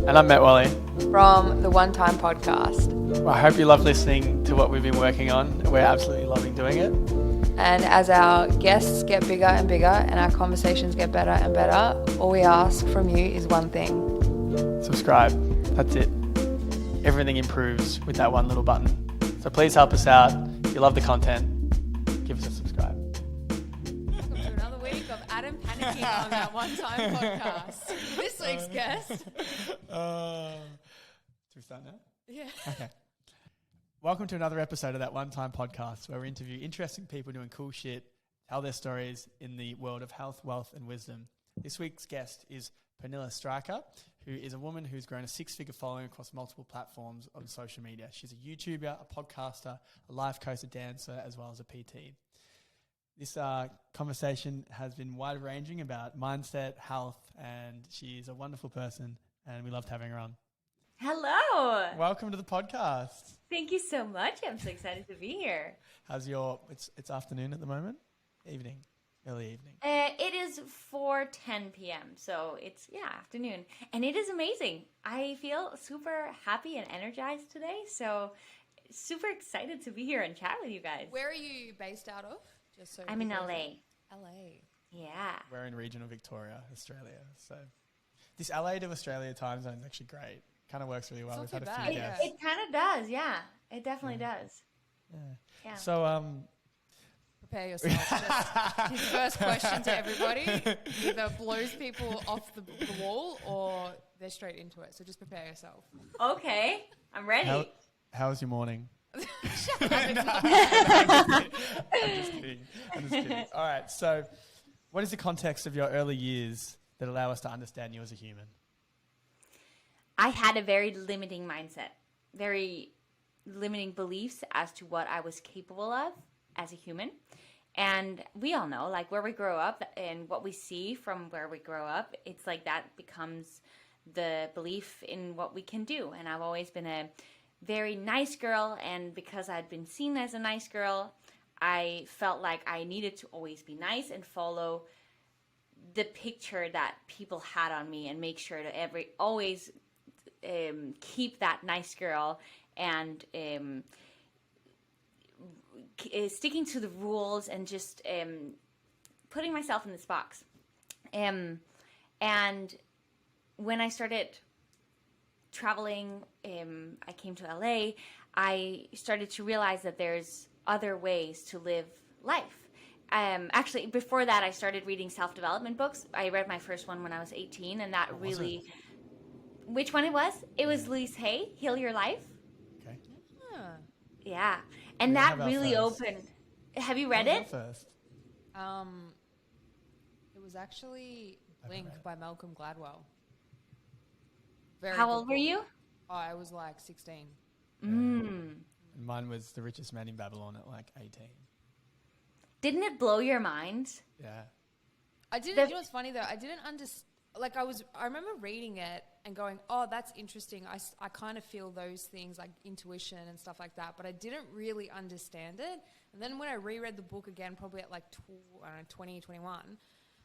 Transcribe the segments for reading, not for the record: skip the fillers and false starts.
And I'm Matt Wally. From the One Time Podcast. Well, I hope you love listening to what we've been working on. We're absolutely loving doing it. And as our guests get bigger and bigger and our conversations get better and better, all we ask from you is one thing. Subscribe. That's it. Everything improves with that one little button. So please help us out. If you love the content, give us a subscribe. Welcome to another week of Adam panicking on that One Time Podcast. This week's guest. Should we start now? Yeah. Okay. Welcome to another episode of that One Time Podcast, where we interview interesting people doing cool shit, tell their stories in the world of health, wealth, and wisdom. This week's guest is Pernilla Stryker, who is a woman who's grown a six-figure following across multiple platforms on social media. She's a YouTuber, a podcaster, a life coach, a dancer, as well as a PT. This conversation has been wide-ranging about mindset, health, and she's a wonderful person, and we loved having her on. Hello. Welcome to the podcast. Thank you so much. I'm so excited to be here. How's your, it's afternoon at the moment? Evening, early evening. It is 4:10 p.m. So it's, afternoon. And it is amazing. I feel super happy and energized today. So super excited to be here and chat with you guys. Where are you based out of? Just so I'm in LA. LA. Yeah. We're in regional Victoria, Australia. So this LA to Australia time zone is actually great. Kind of works really well. It's We've not had a too few bad, guests. It kind of does. Yeah. It definitely does. Yeah. So, Prepare yourself. Just his first question to everybody either blows people off the wall or they're straight into it. So just prepare yourself. Okay. I'm ready. how was your morning? I'm just kidding. All right. So what is the context of your early years that allow us to understand you as a human? I had a very limiting mindset, very limiting beliefs as to what I was capable of as a human. And we all know, like, where we grow up and what we see from where we grow up, it's like that becomes the belief in what we can do. And I've always been a very nice girl. And because I'd been seen as a nice girl, I felt like I needed to always be nice and follow the picture that people had on me and make sure to always keep that nice girl and sticking to the rules and just putting myself in this box. And when I started traveling, I came to LA, I started to realize that there's other ways to live life. Actually, before that, I started reading self-development books. I read my first one when I was 18, and that really... Which one it was? It was Louise Hay, Heal Your Life. Okay. Yeah. And that really opened. Have you read it? First. It was actually Blink by Malcolm Gladwell. How old were you? Oh, I was like 16. Mine was The Richest Man in Babylon at like 18. Didn't it blow your mind? Yeah. I didn't. You know what's funny though? I didn't understand. Like I remember reading it and going, "Oh, that's interesting." I kind of feel those things like intuition and stuff like that, but I didn't really understand it. And then when I reread the book again, probably at like 20, 21,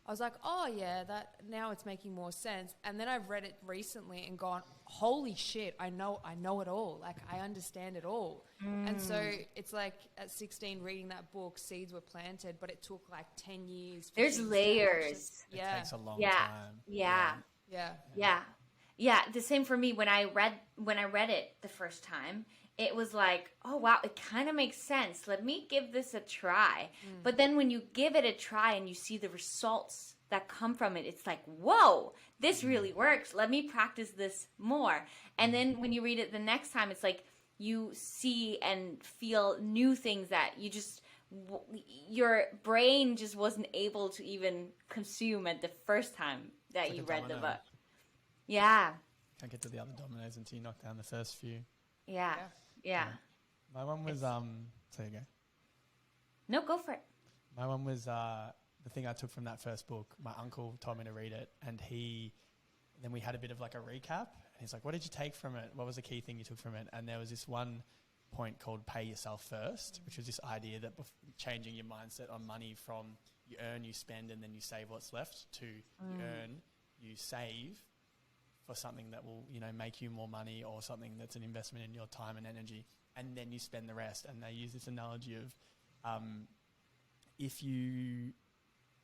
I was like, "Oh yeah, that now it's making more sense." And then I've read it recently and gone, "Holy shit, I know it all. Like I understand it all." And so it's like at 16 reading that book, seeds were planted, but it took like 10 years. There's layers. It takes a long time. Yeah. The same for me. When I read it the first time, it was like, oh wow, it kind of makes sense. Let me give this a try. But then when you give it a try and you see the results that come from it, it's like, whoa, this really works. Let me practice this more. And then when you read it the next time, it's like you see and feel new things that your brain just wasn't able to even consume at the first time that you read the book. Yeah. Can't get to the other dominoes until you knock down the first few. Yeah. My one was, so you go. No, go for it. My one was the thing I took from that first book. My uncle told me to read it, and then we had a bit of like a recap. And he's like, "What did you take from it? What was the key thing you took from it?" And there was this one point called "pay yourself first," which was this idea that changing your mindset on money from you earn, you spend, and then you save what's left to you earn, you save for something that will, make you more money, or something that's an investment in your time and energy, and then you spend the rest. And they use this analogy of if you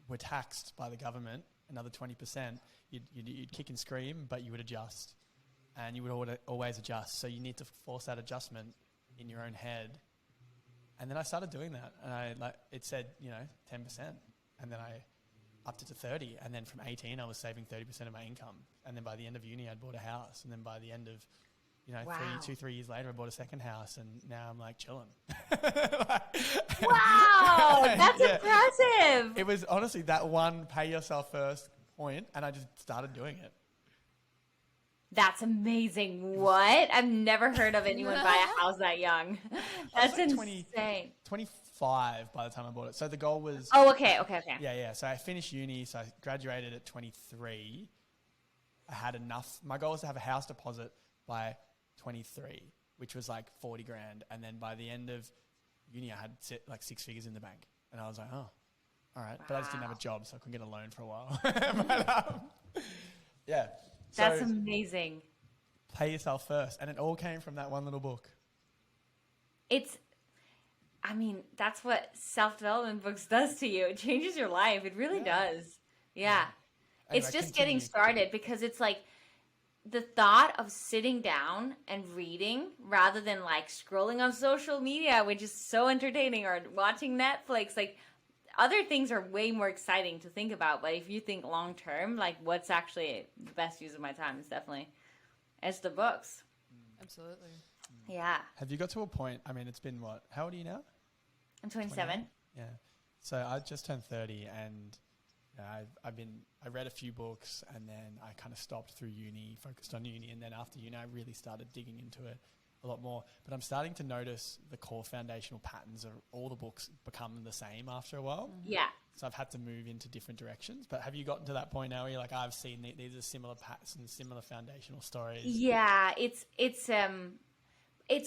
were taxed by the government another 20%, you'd kick and scream, but you would adjust, and you would always adjust. So you need to force that adjustment in your own head. And then I started doing that, and it said 10%, and then I upped it to 30, and then from 18 I was saving 30% of my income, and then by the end of uni I'd bought a house, and then by the end of 3 years later I bought a second house, and now I'm like chilling. Wow, that's impressive. It was honestly that one pay yourself first point, and I just started doing it. That's amazing. What? I've never heard of anyone buy a house that young. That's like insane. 25 by the time I bought it. So the goal was... Oh, okay. Yeah. So I finished uni, so I graduated at 23. I had enough. My goal was to have a house deposit by 23, which was like 40 grand. And then by the end of uni, I had like 6 figures in the bank. And I was like, oh, all right. Wow. But I just didn't have a job, so I couldn't get a loan for a while. But, yeah. That's amazing. Pay yourself first. And it all came from that one little book. That's what self-development books does to you. It changes your life. It really does. Yeah. Anyway, it's just getting started, because it's like the thought of sitting down and reading rather than like scrolling on social media, which is so entertaining, or watching Netflix, like other things are way more exciting to think about. But if you think long term, like what's actually the best use of my time, it's the books. Absolutely. Yeah. Have you got to a point? I mean, it's been what? How old are you now? I'm 27. Yeah. So I just turned 30, and I read a few books, and then I kind of stopped through uni, focused on uni, and then after uni I really started digging into it a lot more. But I'm starting to notice the core foundational patterns of all the books become the same after a while. Yeah. So I've had to move into different directions. But have you gotten to that point now where you're like, I've seen these are similar patterns and similar foundational stories? Yeah, it's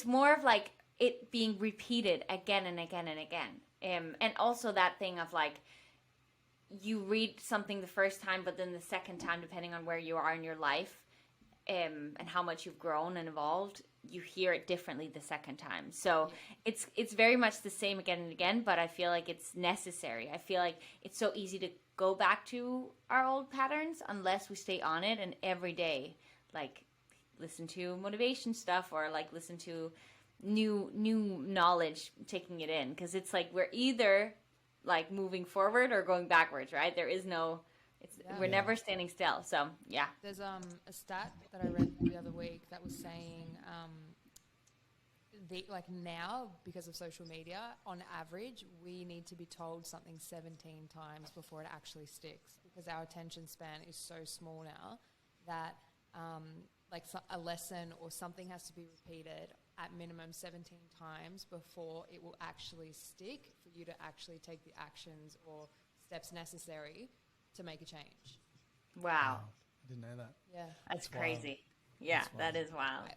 more of like it being repeated again and again and again. And also that thing of like, you read something the first time, but then the second time, depending on where you are in your life, and how much you've grown and evolved, you hear it differently the second time. So it's very much the same again and again, but I feel like it's necessary. I feel like it's so easy to go back to our old patterns unless we stay on it, and every day, like, listen to motivation stuff, or like listen to new knowledge, taking it in, because it's like we're either like moving forward or going backwards, right? There is no, we're never standing still. So yeah. There's a stat that I read the other week that was saying now, because of social media, on average we need to be told something 17 times before it actually sticks, because our attention span is so small now that a lesson or something has to be repeated at minimum 17 times before it will actually stick, for you to actually take the actions or steps necessary to make a change. Wow. I didn't know that. Yeah. That's crazy. Wild. Yeah, that is wild.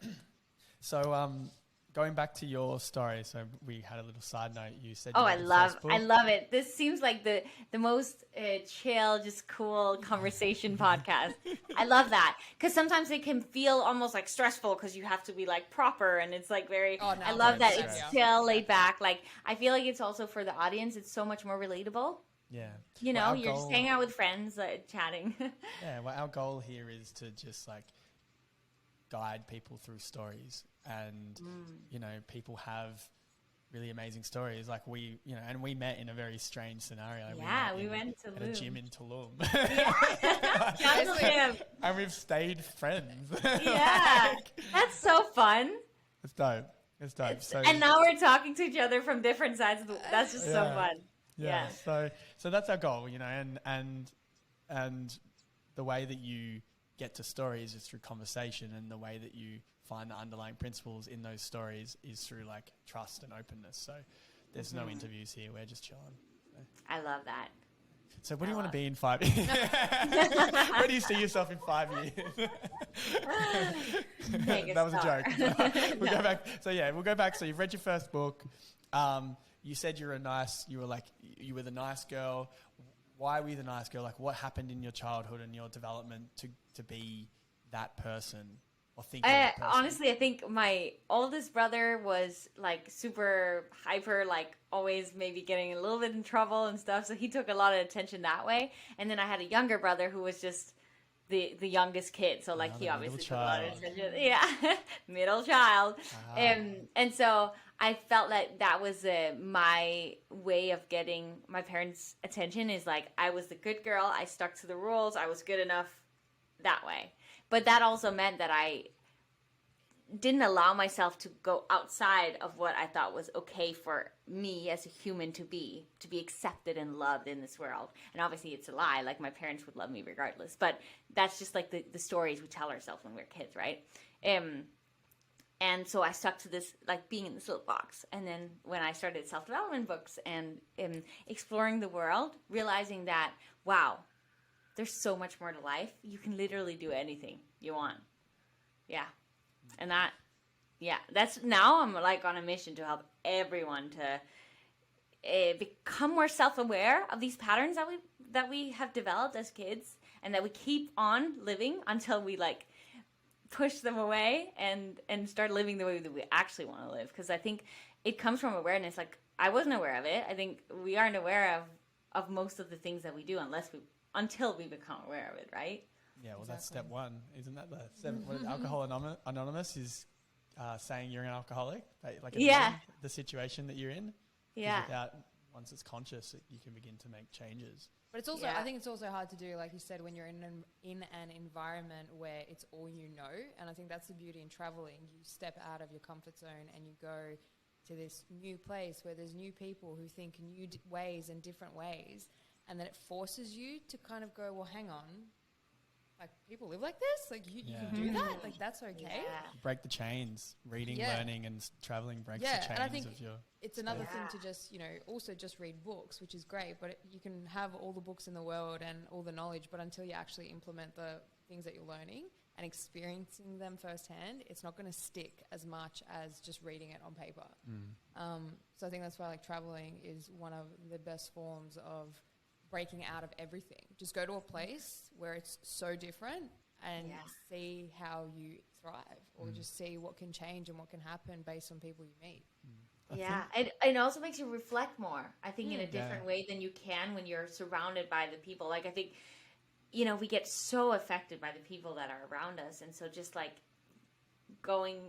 So going back to your story, so we had a little side note. You said I love it. This seems like the most chill, just cool conversation podcast. I love that, because sometimes it can feel almost like stressful because you have to be like proper, and it's like very. Oh, no, I love that it's chill, laid back. Like I feel like it's also for the audience. It's so much more relatable. Yeah. You're just hanging out with friends, chatting. Yeah. Well, our goal here is to just like guide people through stories, and people have really amazing stories. Like we met in a very strange scenario. Yeah, we went to a gym in Tulum. And we've stayed friends. Yeah, that's so fun. It's dope. And now we're talking to each other from different sides of that's just so fun. Yeah. So that's our goal, and the way that you get to stories is through conversation, and the way that you find the underlying principles in those stories is through like trust and openness. So there's no interviews here. We're just chilling. So. I love that. So what do you want to be in 5 years? Where do you see yourself in 5 years? That was a joke. We'll go back. So we'll go back. So you've read your first book. You said you were the nice girl. Why were you the nice girl? Like what happened in your childhood and your development to be that person or think you're that person? Honestly, I think my oldest brother was like super hyper, like always maybe getting a little bit in trouble and stuff. So he took a lot of attention that way. And then I had a younger brother who was just the youngest kid. So like he obviously took a lot of attention. Yeah, middle child. And so I felt like that was my way of getting my parents' attention, is like I was the good girl. I stuck to the rules. I was good enough that way. But that also meant that I didn't allow myself to go outside of what I thought was okay for me as a human to be accepted and loved in this world. And obviously it's a lie. Like my parents would love me regardless. But that's just like the stories we tell ourselves when we're kids, right? And so I stuck to this, like being in this little box. And then when I started self-development books and exploring the world, realizing that, wow, there's so much more to life. You can literally do anything you want. Yeah. And that's now I'm like on a mission to help everyone to become more self-aware of these patterns that we have developed as kids, and that we keep on living until we like push them away and start living the way that we actually want to live. Because I think it comes from awareness. Like I wasn't aware of it. I think we aren't aware of most of the things that we do until we become aware of it, right? Yeah, well, that's step one, isn't that? The seven, what is Alcohol Anonymous is saying you're an alcoholic, like the situation that you're in. Yeah. Once it's conscious, you can begin to make changes. But it's also, I think it's also hard to do, like you said, when you're in an environment where it's all you know. And I think that's the beauty in traveling. You step out of your comfort zone and you go to this new place where there's new people who think new ways and different ways. And then it forces you to kind of go, well, hang on. Like, people live like this? Like, you can do that? Like, that's okay? Yeah. Break the chains. Reading, learning, and traveling breaks the chains and I think of your... It's another thing to just, also just read books, which is great, but you can have all the books in the world and all the knowledge, but until you actually implement the things that you're learning and experiencing them firsthand, it's not going to stick as much as just reading it on paper. So I think that's why, like, traveling is one of the best forms of breaking out of everything. Just go to a place where it's so different and see how you thrive, or just see what can change and what can happen based on people you meet. It also makes you reflect more, I think, in a different way than you can when you're surrounded by the people. Like, I think, we get so affected by the people that are around us. And so just like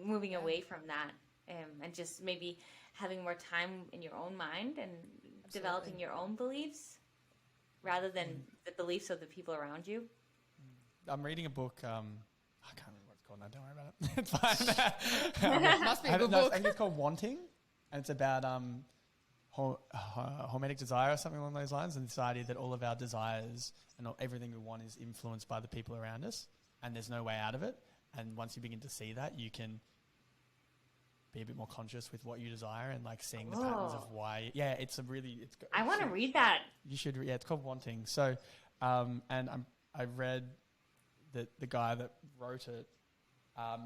moving away from that and just maybe having more time in your own mind and developing your own beliefs rather than the beliefs of the people around you. I'm reading a book. I can't remember what it's called now. Don't worry about it. It's fine. It must be a good book. I think it's called Wanting, and it's about hormetic desire or something along those lines, and this idea that all of our desires and everything we want is influenced by the people around us, and there's no way out of it. And once you begin to see that, you can be a bit more conscious with what you desire and like seeing the patterns of why. Yeah, it's a really. I want to read that. You should. Yeah, it's called Wanting. So, and I've read that the guy that wrote it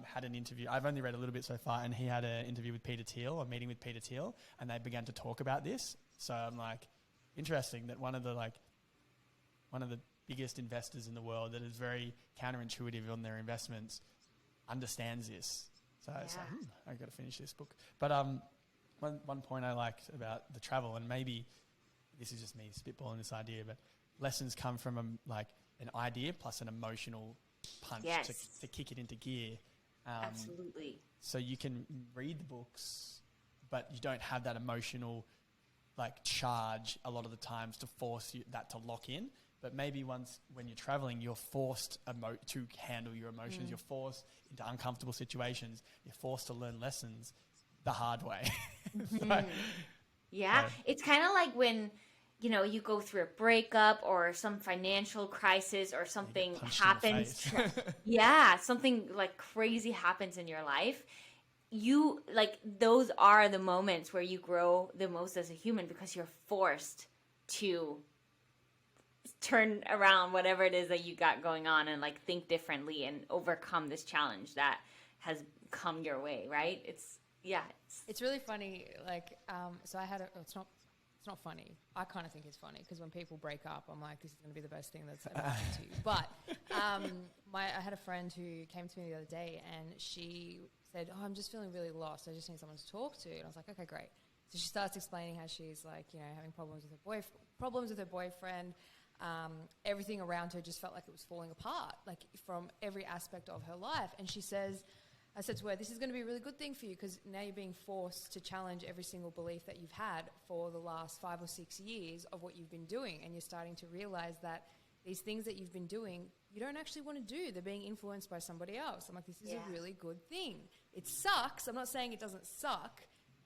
had an interview. I've only read a little bit so far, and he had an interview with Peter Thiel, a meeting with Peter Thiel, and they began to talk about this. So I'm like, interesting that one of the biggest investors in the world that is very counterintuitive on their investments understands this. So I was like, I've got to finish this book. But one point I liked about the travel, and maybe this is just me spitballing this idea, but lessons come from an idea plus an emotional punch to kick it into gear. Absolutely. So you can read the books, but you don't have that emotional charge a lot of the times to force that to lock in. But maybe when you're traveling, you're forced to handle your emotions. You're forced into uncomfortable situations. You're forced to learn lessons the hard way. It's kind of like when, you go through a breakup or some financial crisis or something happens. Something like crazy happens in your life. Those are the moments where you grow the most as a human, because you're forced to turn around whatever it is that you got going on and think differently and overcome this challenge that has come your way, right? It's really funny. So I had it's not it's not funny. I kind of think it's funny because when people break up, I'm like, this is going to be the best thing that's ever happened to you. But I had a friend who came to me the other day and she said, oh, I'm just feeling really lost. I just need someone to talk to. And I was like, okay, great. So she starts explaining how she's like, you know, having problems with her boyfriend. Everything around her just felt like it was falling apart, like from every aspect of her life. And she says, I said to her, this is going to be a really good thing for you because now you're being forced to challenge every single belief that you've had for the last 5 or 6 years of what you've been doing. And you're starting to realize that these things that you've been doing, you don't actually want to do. They're being influenced by somebody else. I'm like, this is a really good thing. It sucks. I'm not saying it doesn't suck.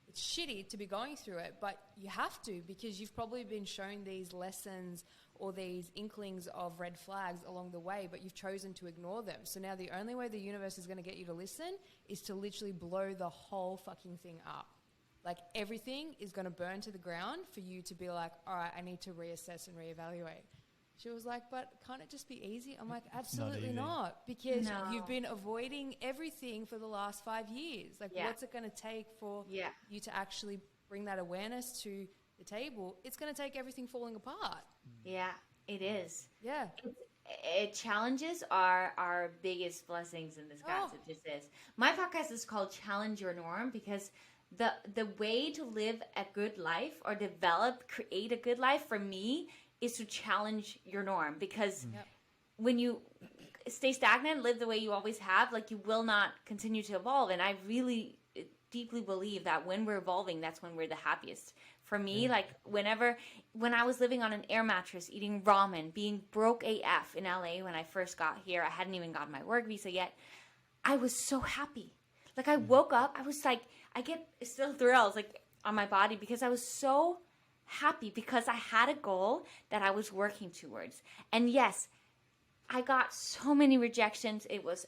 It's shitty to be going through it, but you have to because you've probably been shown these lessons or these inklings of red flags along the way, but you've chosen to ignore them. So now the only way the universe is going to get you to listen is to literally blow the whole fucking thing up. Like everything is going to burn to the ground for you to be like, all right, I need to reassess and reevaluate. She was like, but can't it just be easy? I'm like, absolutely not, because you've been avoiding everything for the last 5 years. Like, what's it going to take for you to actually bring that awareness to the table? It's going to take everything falling apart. Yeah, it is. Yeah. Challenges are our biggest blessings in disguise. It just is. My podcast is called Challenge Your Norm because the way to live a good life or create a good life for me is to challenge your norm, because when you stay stagnant, live the way you always have, like you will not continue to evolve. And I really deeply believe that when we're evolving, that's when we're the happiest. For me, like when I was living on an air mattress, eating ramen, being broke AF in LA when I first got here, I hadn't even gotten my work visa yet. I was so happy. Like I woke up, I was like, I get still thrills like on my body because I was so happy because I had a goal that I was working towards. And yes, I got so many rejections. It was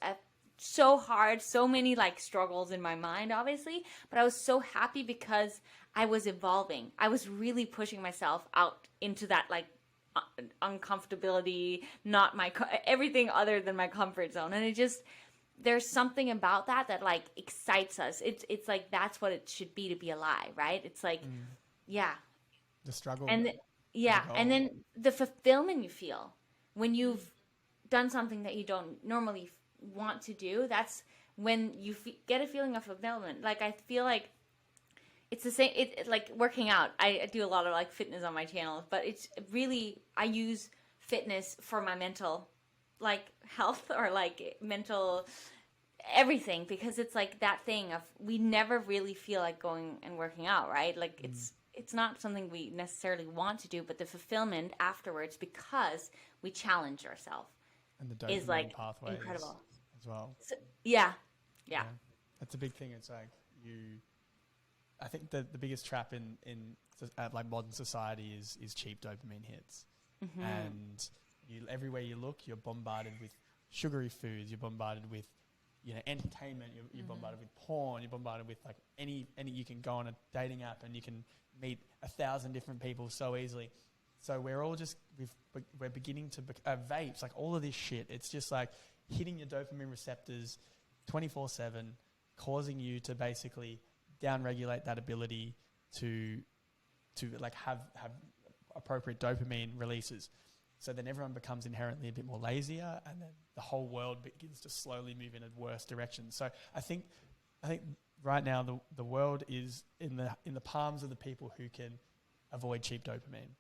so hard, so many like struggles in my mind, obviously, but I was so happy because I was evolving. I was really pushing myself out into that like uncomfortability, not everything other than my comfort zone. And it just, there's something about that like excites us. It's like, that's what it should be to be alive, right? It's like, the struggle. And and then the fulfillment you feel when you've done something that you don't normally want to do. That's when you get a feeling of fulfillment. Like I feel like it's the same. It like working out. I do a lot of like fitness on my channel, but it's really, I use fitness for my mental like health or like mental everything, because it's like that thing of we never really feel like going and working out, right? Like it's not something we necessarily want to do, but the fulfillment afterwards, because we challenge ourselves, and the dopamine is like pathways incredible as well. So, that's a big thing. It's like I think the biggest trap in like modern society is cheap dopamine hits, and everywhere you look, you're bombarded with sugary foods. You're bombarded with entertainment. You're bombarded with porn. You're bombarded with like any you can go on a dating app and you can meet 1,000 different people so easily. So we're all just we're beginning to vapes, like all of this shit. It's just like hitting your dopamine receptors 24/7, causing you to basically downregulate that ability to like have appropriate dopamine releases. So then everyone becomes inherently a bit more lazier, and then the whole world begins to slowly move in a worse direction. So I think right now the world is in the palms of the people who can avoid cheap dopamine.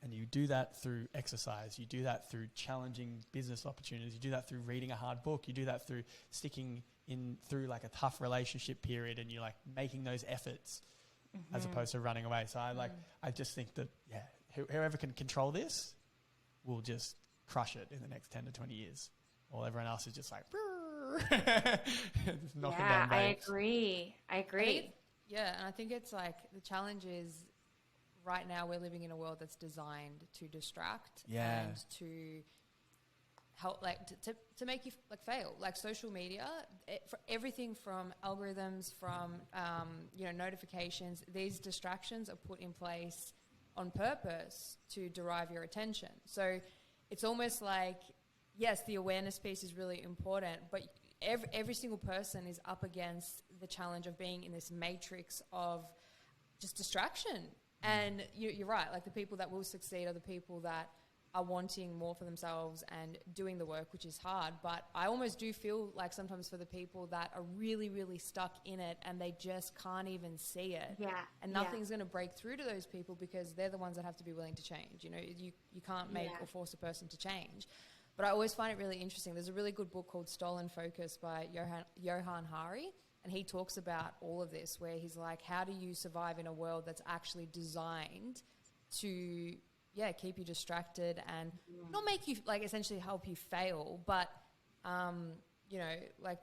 And you do that through exercise. You do that through challenging business opportunities. You do that through reading a hard book. You do that through sticking in through like a tough relationship period, and you're like making those efforts as opposed to running away. So I just think that whoever can control this will just crush it in the next 10 to 20 years, while everyone else is just like just knocking down I vapes. agree. And I think it's like the challenge is right now we're living in a world that's designed to distract and to help, like to make you like fail. Like social media, for everything from algorithms, from notifications, these distractions are put in place on purpose to derive your attention. So it's almost like, yes, the awareness piece is really important, but every single person is up against the challenge of being in this matrix of just distraction. And you're right. Like the people that will succeed are the people that are wanting more for themselves and doing the work, which is hard. But I almost do feel like sometimes for the people that are really, really stuck in it and they just can't even see it. Yeah. And nothing's going to break through to those people because they're the ones that have to be willing to change. You know, you can't make or force a person to change. But I always find it really interesting. There's a really good book called Stolen Focus by Johan Hari. And he talks about all of this, where he's like, how do you survive in a world that's actually designed to keep you distracted and not make you, like, essentially help you fail, but, you know, like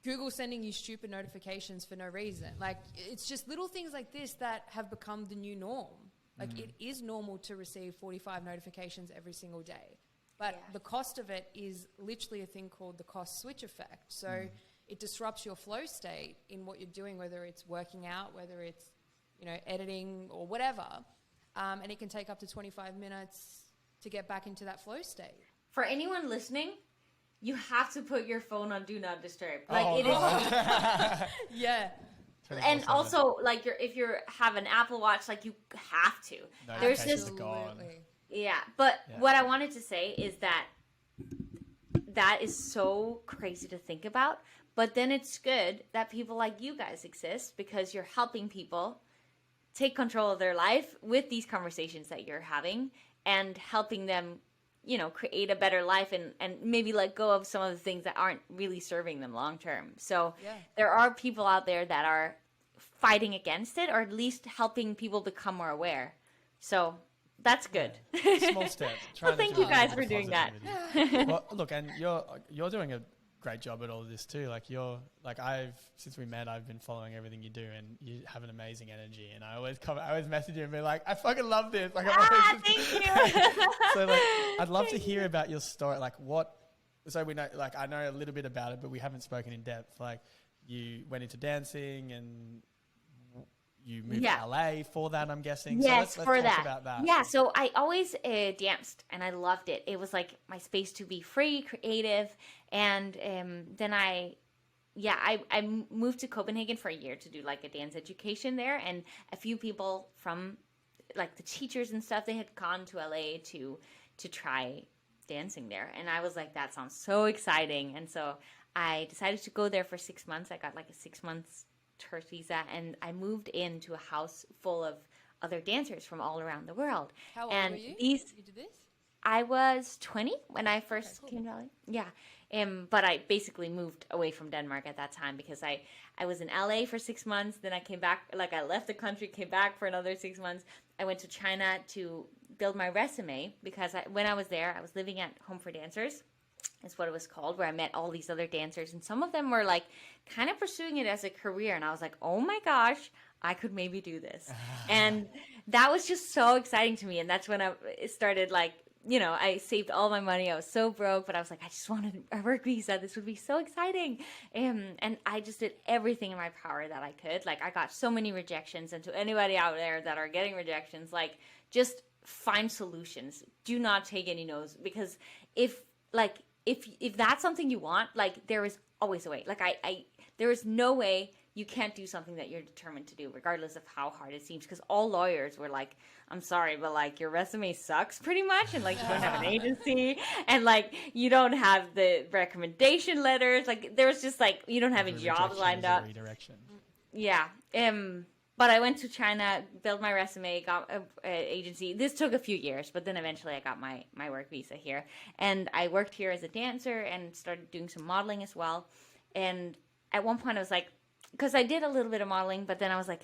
Google sending you stupid notifications for no reason. Like, it's just little things like this that have become the new norm. Like, it is normal to receive 45 notifications every single day. But the cost of it is literally a thing called the cost switch effect. So it disrupts your flow state in what you're doing, whether it's working out, whether it's, you know, editing or whatever. And it can take up to 25 minutes to get back into that flow state. For anyone listening, you have to put your phone on Do Not Disturb. Like it is. Yeah. And also, like, if you have an Apple Watch, like, you have to. There's this. Yeah, but what I wanted to say is that is so crazy to think about. But then it's good that people like you guys exist because you're helping people take control of their life with these conversations that you're having and helping them, you know, create a better life and maybe let go of some of the things that aren't really serving them long term. So there are people out there that are fighting against it, or at least helping people become more aware. So that's good. Small step. Well, thank you guys for doing that. Well, look, and you're doing a great job at all of this too. Like since we met, I've been following everything you do, and you have an amazing energy. And I always message you and be like, I fucking love this. Like, thank you. So like, I'd love to hear about your story. Like so we know, like, I know a little bit about it, but we haven't spoken in depth. Like, you went into dancing and you moved to LA for that, I'm guessing. Yes, so let's for talk that. about that. Yeah, so I always danced, and I loved it. It was like my space to be free, creative, and then I moved to Copenhagen for a year to do like a dance education there, and a few people from like the teachers and stuff, they had gone to LA to try dancing there, and I was like, that sounds so exciting, and so I decided to go there for 6 months. I got like a 6 months tourist visa, and I moved into a house full of other dancers from all around the world. How old were you? You did this? I was 20 when I first came to LA. Yeah. But I basically moved away from Denmark at that time because I was in LA for 6 months. Then I came back, like I left the country, came back for another 6 months. I went to China to build my resume because when I was there, I was living at Home for Dancers. Is what it was called, where I met all these other dancers, and some of them were like kind of pursuing it as a career, and I was like, oh my gosh, I could maybe do this. And that was just so exciting to me, and that's when I started, like, you know, I saved all my money. I was so broke, but I was like, I just wanted a work visa. This would be so exciting. And I just did everything in my power that I could. Like, I got so many rejections, and to anybody out there that are getting rejections, like, just find solutions. Do not take any no's, because if that's something you want, like, there is always a way. Like, there is no way you can't do something that you're determined to do, regardless of how hard it seems. Because all lawyers were like, I'm sorry, but, like, your resume sucks pretty much. And, like, you don't have an agency. And, like, you don't have the recommendation letters. Like, there's just, like, you don't have any jobs lined up. Redirection. Yeah. But I went to China, built my resume, got an agency. This took a few years, but then eventually I got my work visa here. And I worked here as a dancer and started doing some modeling as well. And at one point I was like, because I did a little bit of modeling, but then I was like,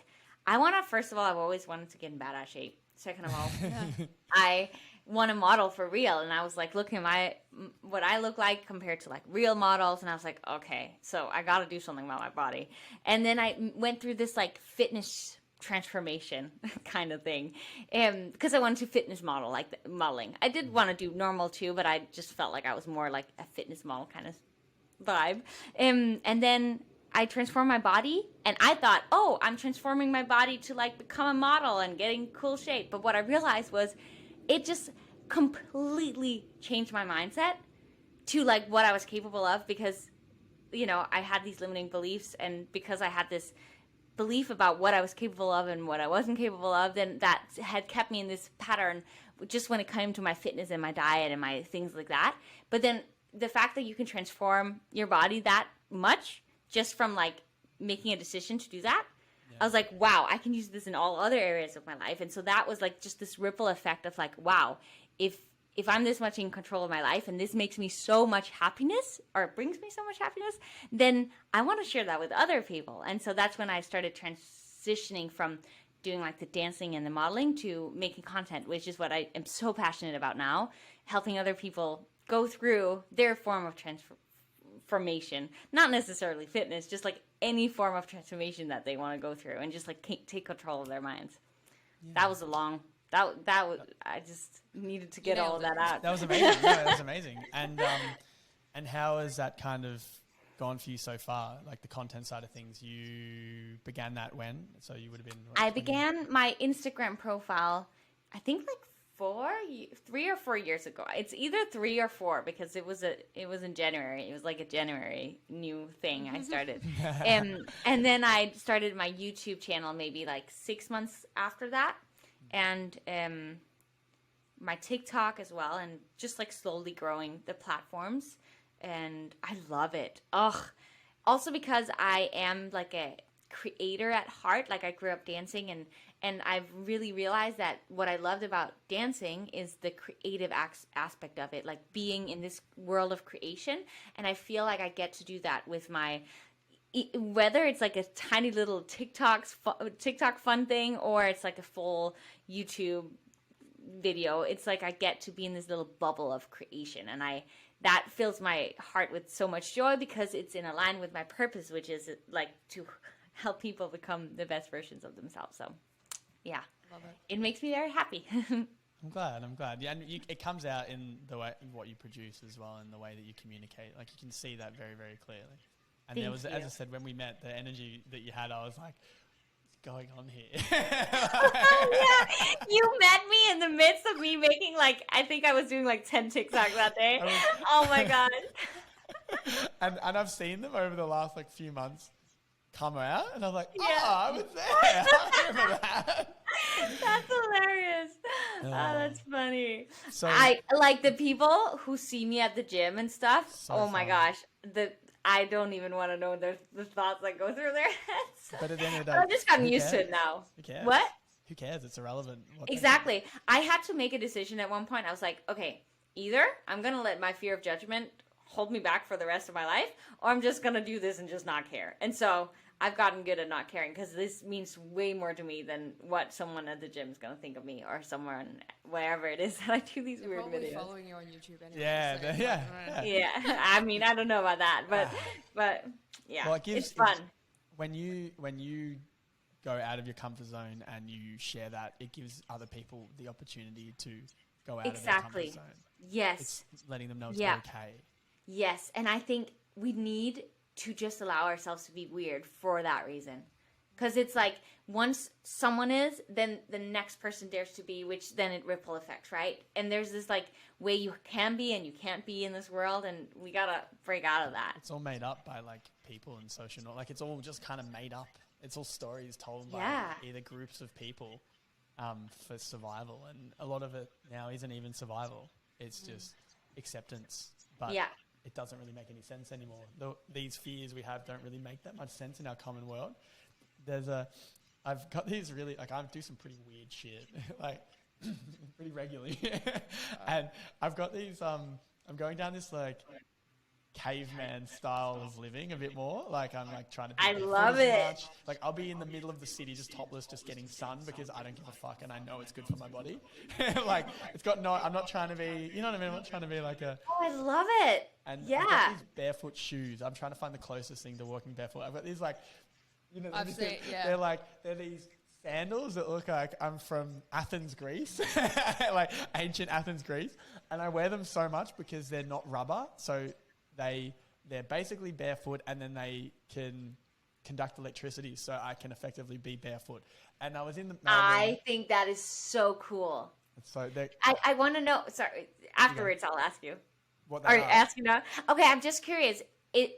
first of all, I've always wanted to get in badass shape. Second of all, I want to model for real. And I was like, looking at what I look like compared to like real models. And I was like, okay, so I got to do something about my body. And then I went through this like fitness transformation kind of thing. Because I wanted to fitness model, like modeling. I did want to do normal too, but I just felt like I was more like a fitness model kind of vibe. And then I transformed my body, and I thought, oh, I'm transforming my body to like become a model and getting cool shape. But what I realized was it just completely changed my mindset to like what I was capable of, because, you know, I had these limiting beliefs, and because I had this belief about what I was capable of and what I wasn't capable of, then that had kept me in this pattern just when it came to my fitness and my diet and my things like that. But then the fact that you can transform your body that much just from like making a decision to do that, I was like, wow, I can use this in all other areas of my life. And so that was like just this ripple effect of like, wow, if I'm this much in control of my life and this makes me so much happiness or brings me so much happiness, then I want to share that with other people. And so that's when I started transitioning from doing like the dancing and the modeling to making content, which is what I am so passionate about now, helping other people go through their form of transformation, not necessarily fitness, just like any form of transformation that they want to go through and just like take control of their minds. Yeah. That was a long... That was, I just needed to get all of that out. That was amazing. No, that was amazing. And how has that kind of gone for you so far? Like the content side of things, you began that when? So you would have been. I began my Instagram profile, I think like 3 or 4 years ago. It's either 3 or 4 because it was in January. It was like a January new thing I started, and then I started my YouTube channel maybe like 6 months after that. And my TikTok as well, and just like slowly growing the platforms, and I love it. Also because I am like a creator at heart. Like I grew up dancing, and I've really realized that what I loved about dancing is the creative aspect of it, like being in this world of creation. And I feel like I get to do that with my, whether it's like a tiny little TikTok fun thing or it's like a full YouTube video, it's like I get to be in this little bubble of creation, and that fills my heart with so much joy because it's in line with my purpose, which is like to help people become the best versions of themselves. So yeah, love it. It makes me very happy. I'm glad. Yeah, and it comes out in the way what you produce as well, and the way that you communicate. Like you can see that very, very clearly. And there was, as I said, when we met, the energy that you had, I was like, what's going on here? Yeah, you met me in the midst of me making like, I think I was doing like 10 TikToks that day. Oh my God. And I've seen them over the last like few months come out, and I'm like, I was there. I remember that. That's hilarious. Oh, that's funny. So I like the people who see me at the gym and stuff. So oh my gosh. I don't even want to know the thoughts that go through their heads. But at the end of the day, I've just gotten used to it now. Who cares? What? Who cares? It's irrelevant. Exactly. I had to make a decision at one point. I was like, okay, either I'm going to let my fear of judgment hold me back for the rest of my life, or I'm just going to do this and just not care. And so I've gotten good at not caring because this means way more to me than what someone at the gym is going to think of me or someone, wherever it is that I do these weird videos. Following you on YouTube anyway. Yeah. I mean, I don't know about that, but yeah, well, it's fun. When you go out of your comfort zone and you share that, it gives other people the opportunity to go out of their comfort zone. Yes. It's letting them know it's okay. Yes, and I think we need to just allow ourselves to be weird for that reason. Because it's like once someone is, then the next person dares to be, which then it ripple effects, right? And there's this like way you can be and you can't be in this world, and we gotta break out of that. It's all made up by like people and social, like it's all just kind of made up. It's all stories told by either groups of people for survival, and a lot of it now isn't even survival. It's just acceptance. But it doesn't really make any sense anymore. These fears we have don't really make that much sense in our common world. I've got these really, like I do some pretty weird shit, like pretty regularly. And I've got these, I'm going down this like caveman style of living a bit more. Like I'm like trying to be I love it. much. Like I'll be in the middle of the city just topless, just getting sun because I don't give a fuck and I know it's good for my body. Like I'm not trying to be, you know what I mean? I'm not trying to be like a... Oh, I love it. And I've got these barefoot shoes. I'm trying to find the closest thing to walking barefoot. I've got these like, you know, they're these sandals that look like I'm from Athens, Greece, like ancient Athens, Greece. And I wear them so much because they're not rubber. So they're basically barefoot, and then they can conduct electricity, so I can effectively be barefoot. And I was in the... I think that is so cool. So I want to know... Sorry, afterwards I'll ask you. What they are. Ask you now. Okay, I'm just curious.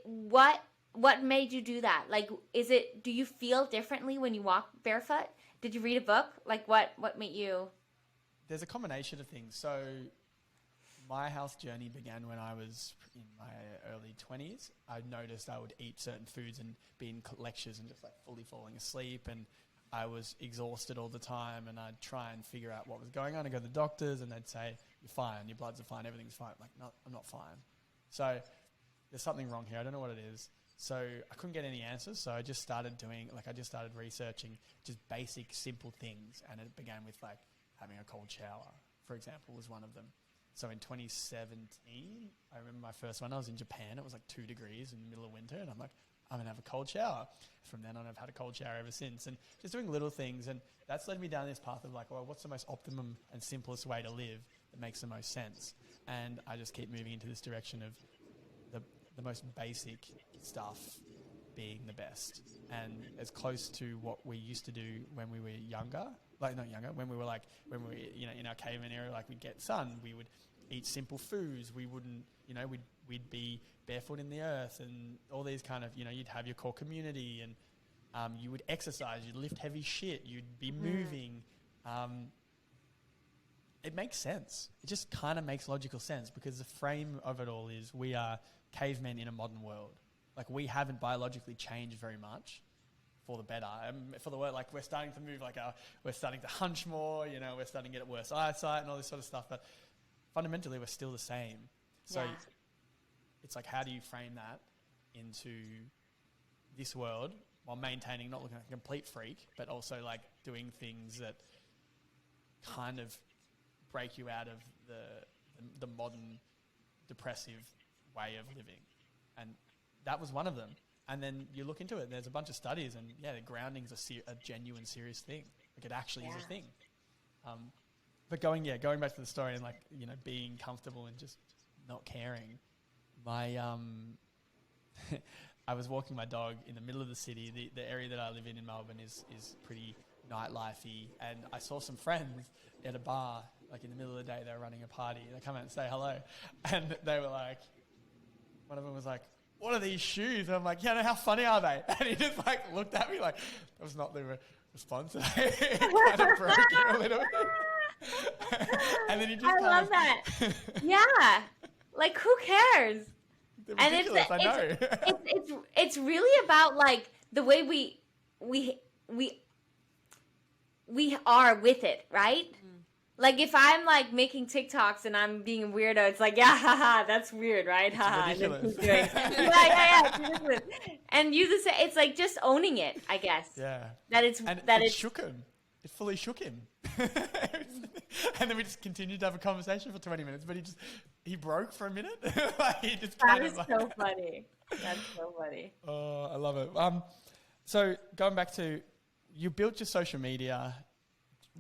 What what made you do that? Like, do you feel differently when you walk barefoot? Did you read a book? Like, what made you? There's a combination of things. So my health journey began when I was in my early 20s. I noticed I would eat certain foods and be in lectures and just like fully falling asleep, and I was exhausted all the time, and I'd try and figure out what was going on. I'd go to the doctors and they'd say, you're fine, your bloods are fine, everything's fine. I'm like, no, I'm not fine. So there's something wrong here. I don't know what it is. So I couldn't get any answers. So I just started researching just basic, simple things. And it began with like having a cold shower, for example, was one of them. So in 2017, I remember my first one, I was in Japan. It was like 2 degrees in the middle of winter. And I'm like, I'm going to have a cold shower. From then on, I've had a cold shower ever since. And just doing little things. And that's led me down this path of like, well, what's the most optimum and simplest way to live that makes the most sense? And I just keep moving into this direction of the most basic stuff being the best, and as close to what we used to do when we were younger, when we were in our caveman era, like we'd get sun, we would eat simple foods, we wouldn't, we'd be barefoot in the earth, and all these kind of, you'd have your core community, and you would exercise, you'd lift heavy shit, you'd be moving. It makes sense. It just kind of makes logical sense, because the frame of it all is we are cavemen in a modern world. Like, we haven't biologically changed very much for the better. For the world, like, we're starting to move, we're starting to hunch more, we're starting to get worse eyesight and all this sort of stuff, but fundamentally we're still the same. So it's like, how do you frame that into this world while maintaining, not looking like a complete freak, but also like doing things that kind of break you out of the modern depressive way of living. And that was one of them. And then you look into it, there's a bunch of studies, and the grounding's a genuine, serious thing. Like, it actually is a thing. But going back to the story and being comfortable and just not caring. I was walking my dog in the middle of the city. The area that I live in Melbourne is pretty nightlifey, and I saw some friends at a bar, like in the middle of the day. They were running a party. They come out and say hello, and they were like, one of them was like, what are these shoes? And I'm like, how funny are they? And he just looked at me like, that was not the response. It kind of broke it a little bit. And then he just I love that. Yeah. Like, who cares? They're and ridiculous, I know. It's really about the way we are with it, right? Like, if I'm making TikToks and I'm being a weirdo, it's like, haha, that's weird, right? Haha. Ridiculous. Yeah. And you just say, it's like just owning it, I guess. Yeah. It shook him. It fully shook him. And then we just continued to have a conversation for 20 minutes, but he broke for a minute. He just so funny. That's so funny. Oh, I love it. So going back to, you built your social media.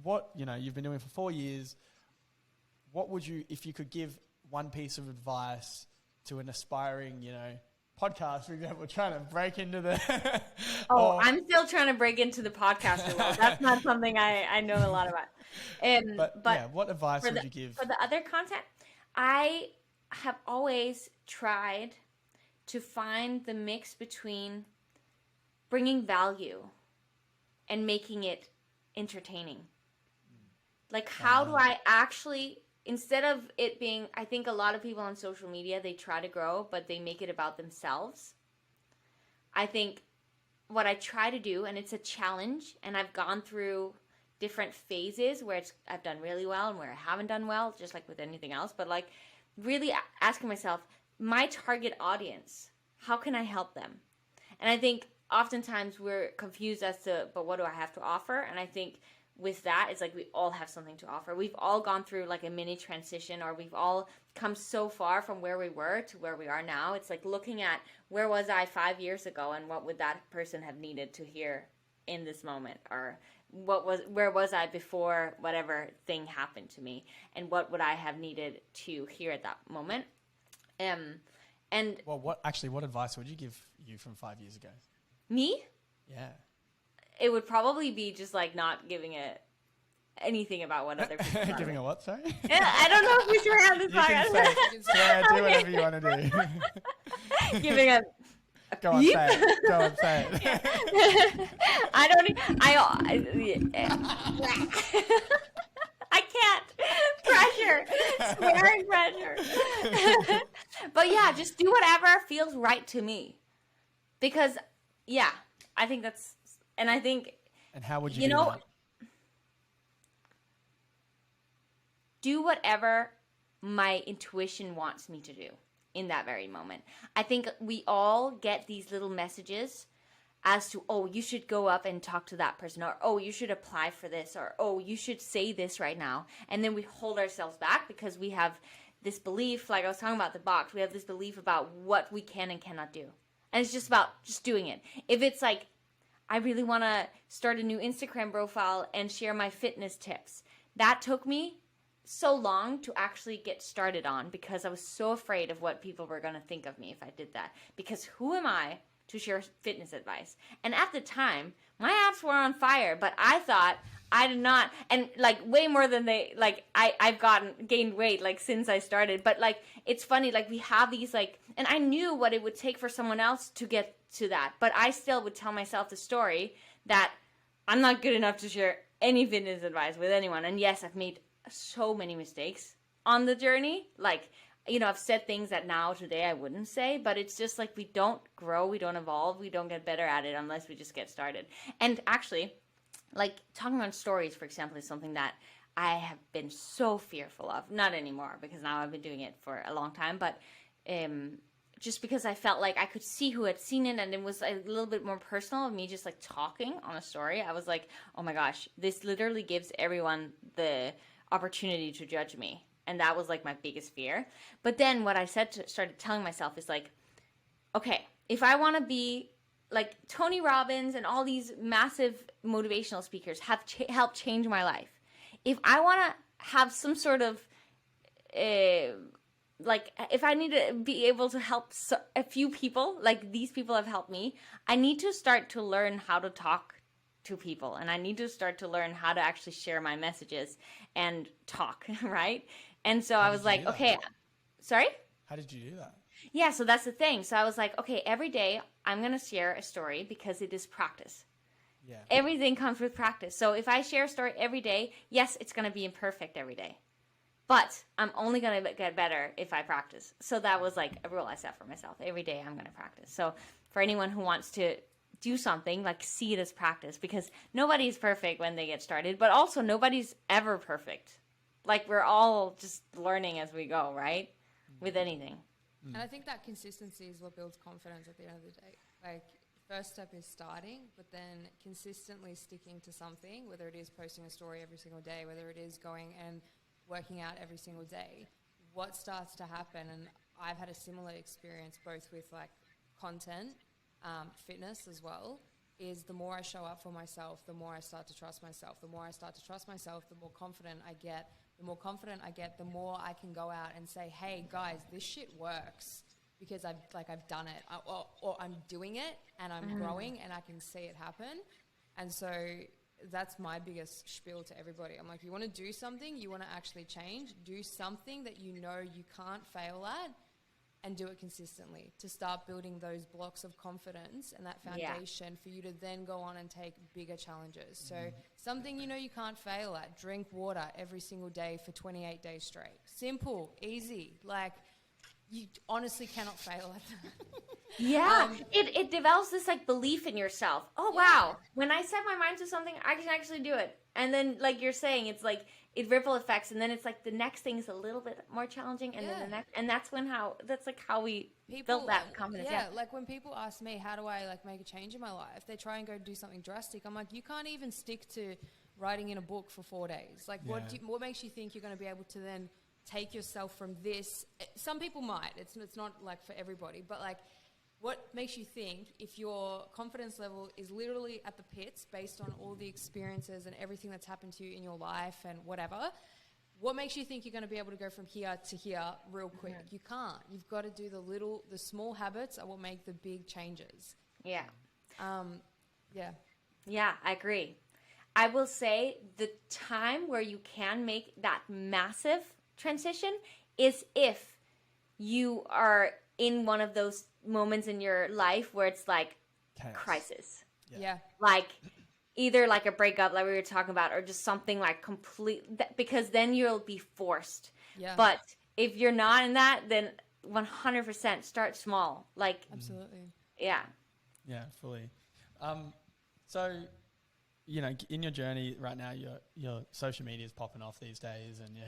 What, you've been doing for 4 years. What would you, if you could give one piece of advice to an aspiring, podcast, for example, trying to break into the... I'm still trying to break into the podcaster world. That's not something I know a lot about. But what advice would you give? For the other content, I have always tried to find the mix between bringing value and making it entertaining. Like, how do I actually, instead of it being, I think a lot of people on social media, they try to grow, but they make it about themselves. I think what I try to do, and it's a challenge, and I've gone through different phases where I've done really well and where I haven't done well, just like with anything else, but really asking myself, my target audience, how can I help them? And I think oftentimes we're confused as to, but what do I have to offer? And I think with that, it's like we all have something to offer. We've all gone through a mini transition, or we've all come so far from where we were to where we are now. It's like looking at, where was I 5 years ago, and what would that person have needed to hear in this moment? Or where was I before whatever thing happened to me, and what would I have needed to hear at that moment? What advice would you give you from 5 years ago? Me? Yeah. It would probably be just not giving anything about what other people thought. Giving a what, sorry? I don't know if we should have this podcast. Do whatever you want to do. Giving Go on, say it. Go on, say it. I can't. Pressure. Swearing pressure. But yeah, just do whatever feels right to me. Because, yeah, I think that's, and I think, And how would you do that? Do whatever my intuition wants me to do in that very moment. I think we all get these little messages as to, oh, you should go up and talk to that person, or, oh, you should apply for this, or, oh, you should say this right now. And then we hold ourselves back because we have this belief, like I was talking about the box, we have this belief about what we can and cannot do. And it's just about just doing it. If it's like, I really want to start a new Instagram profile and share my fitness tips. That took me so long to actually get started on because I was so afraid of what people were going to think of me if I did that. Because who am I to share fitness advice? And at the time, my abs were on fire, but I thought I did not, and like way more than they, like I've gained weight like since I started. But like, it's funny, like we have these like, and I knew what it would take for someone else to get to that, but I still would tell myself the story that I'm not good enough to share any fitness advice with anyone. And yes, I've made so many mistakes on the journey. Like, you know, I've said things that now today I wouldn't say, but it's just like we don't grow, we don't evolve, we don't get better at it unless we just get started. And actually, like talking about stories, for example, is something that I have been so fearful of. Not anymore, because now I've been doing it for a long time, but just because I felt like I could see who had seen it, and it was a little bit more personal of me just like talking on a story. I was like, oh my gosh, this literally gives everyone the opportunity to judge me. And that was like my biggest fear. But then what I started telling myself is like, okay, if I want to be like Tony Robbins and all these massive motivational speakers have helped change my life. If I want to have some sort of, like, if I need to be able to help a few people, like these people have helped me, I need to start to learn how to talk to people. And I need to start to learn how to actually share my messages and talk, right? And so I was like, okay, sorry? How did you do that? Yeah, so that's the thing. So I was like, okay, every day I'm going to share a story because it is practice. Yeah. Everything comes with practice. So if I share a story every day, yes, it's going to be imperfect every day. But I'm only going to get better if I practice. So that was like a rule I set for myself. Every day I'm going to practice. So for anyone who wants to do something, like see it as practice, because nobody's perfect when they get started, but also nobody's ever perfect. Like we're all just learning as we go, right? With anything. And I think that consistency is what builds confidence at the end of the day. Like, first step is starting, but then consistently sticking to something, whether it is posting a story every single day, whether it is going and working out every single day. What starts to happen, and I've had a similar experience both with like content, fitness as well, is the more I show up for myself, the more I start to trust myself. The more I start to trust myself, the more confident I get. The more confident I get, the more I can go out and say, hey guys, this shit works because I've done it, or I'm doing it and I'm growing and I can see it happen. And so that's my biggest spiel to everybody. I'm like, you want to do something, you want to actually change, do something that you know you can't fail at, and do it consistently to start building those blocks of confidence and that foundation for you to then go on and take bigger challenges. So something you know you can't fail at, drink water every single day for 28 days straight. Simple, easy, like you honestly cannot fail at that. Yeah, it develops this like belief in yourself. Oh, wow, when I set my mind to something, I can actually do it. And then like you're saying, it's like it ripple effects, and then it's like the next thing is a little bit more challenging, and then the next, and that's how we build that confidence. Yeah, like when people ask me, how do I like make a change in my life? They try and go do something drastic. I'm like, you can't even stick to writing in a book for 4 days. Like, what makes you think you're going to be able to then take yourself from this? Some people might. It's not like for everybody, but like, what makes you think if your confidence level is literally at the pits based on all the experiences and everything that's happened to you in your life and whatever, what makes you think you're going to be able to go from here to here real quick? You can't. You've got to do the small habits are what make the big changes. Yeah. Yeah, I agree. I will say the time where you can make that massive transition is if you are in one of those moments in your life where it's like Chaos. crisis. Yeah. Like either like a breakup like we were talking about, or just something like because then you'll be forced. Yeah. But if you're not in that, then 100% start small. Like, Absolutely. yeah. Yeah, fully. So, you know, in your journey right now, your social media is popping off these days, and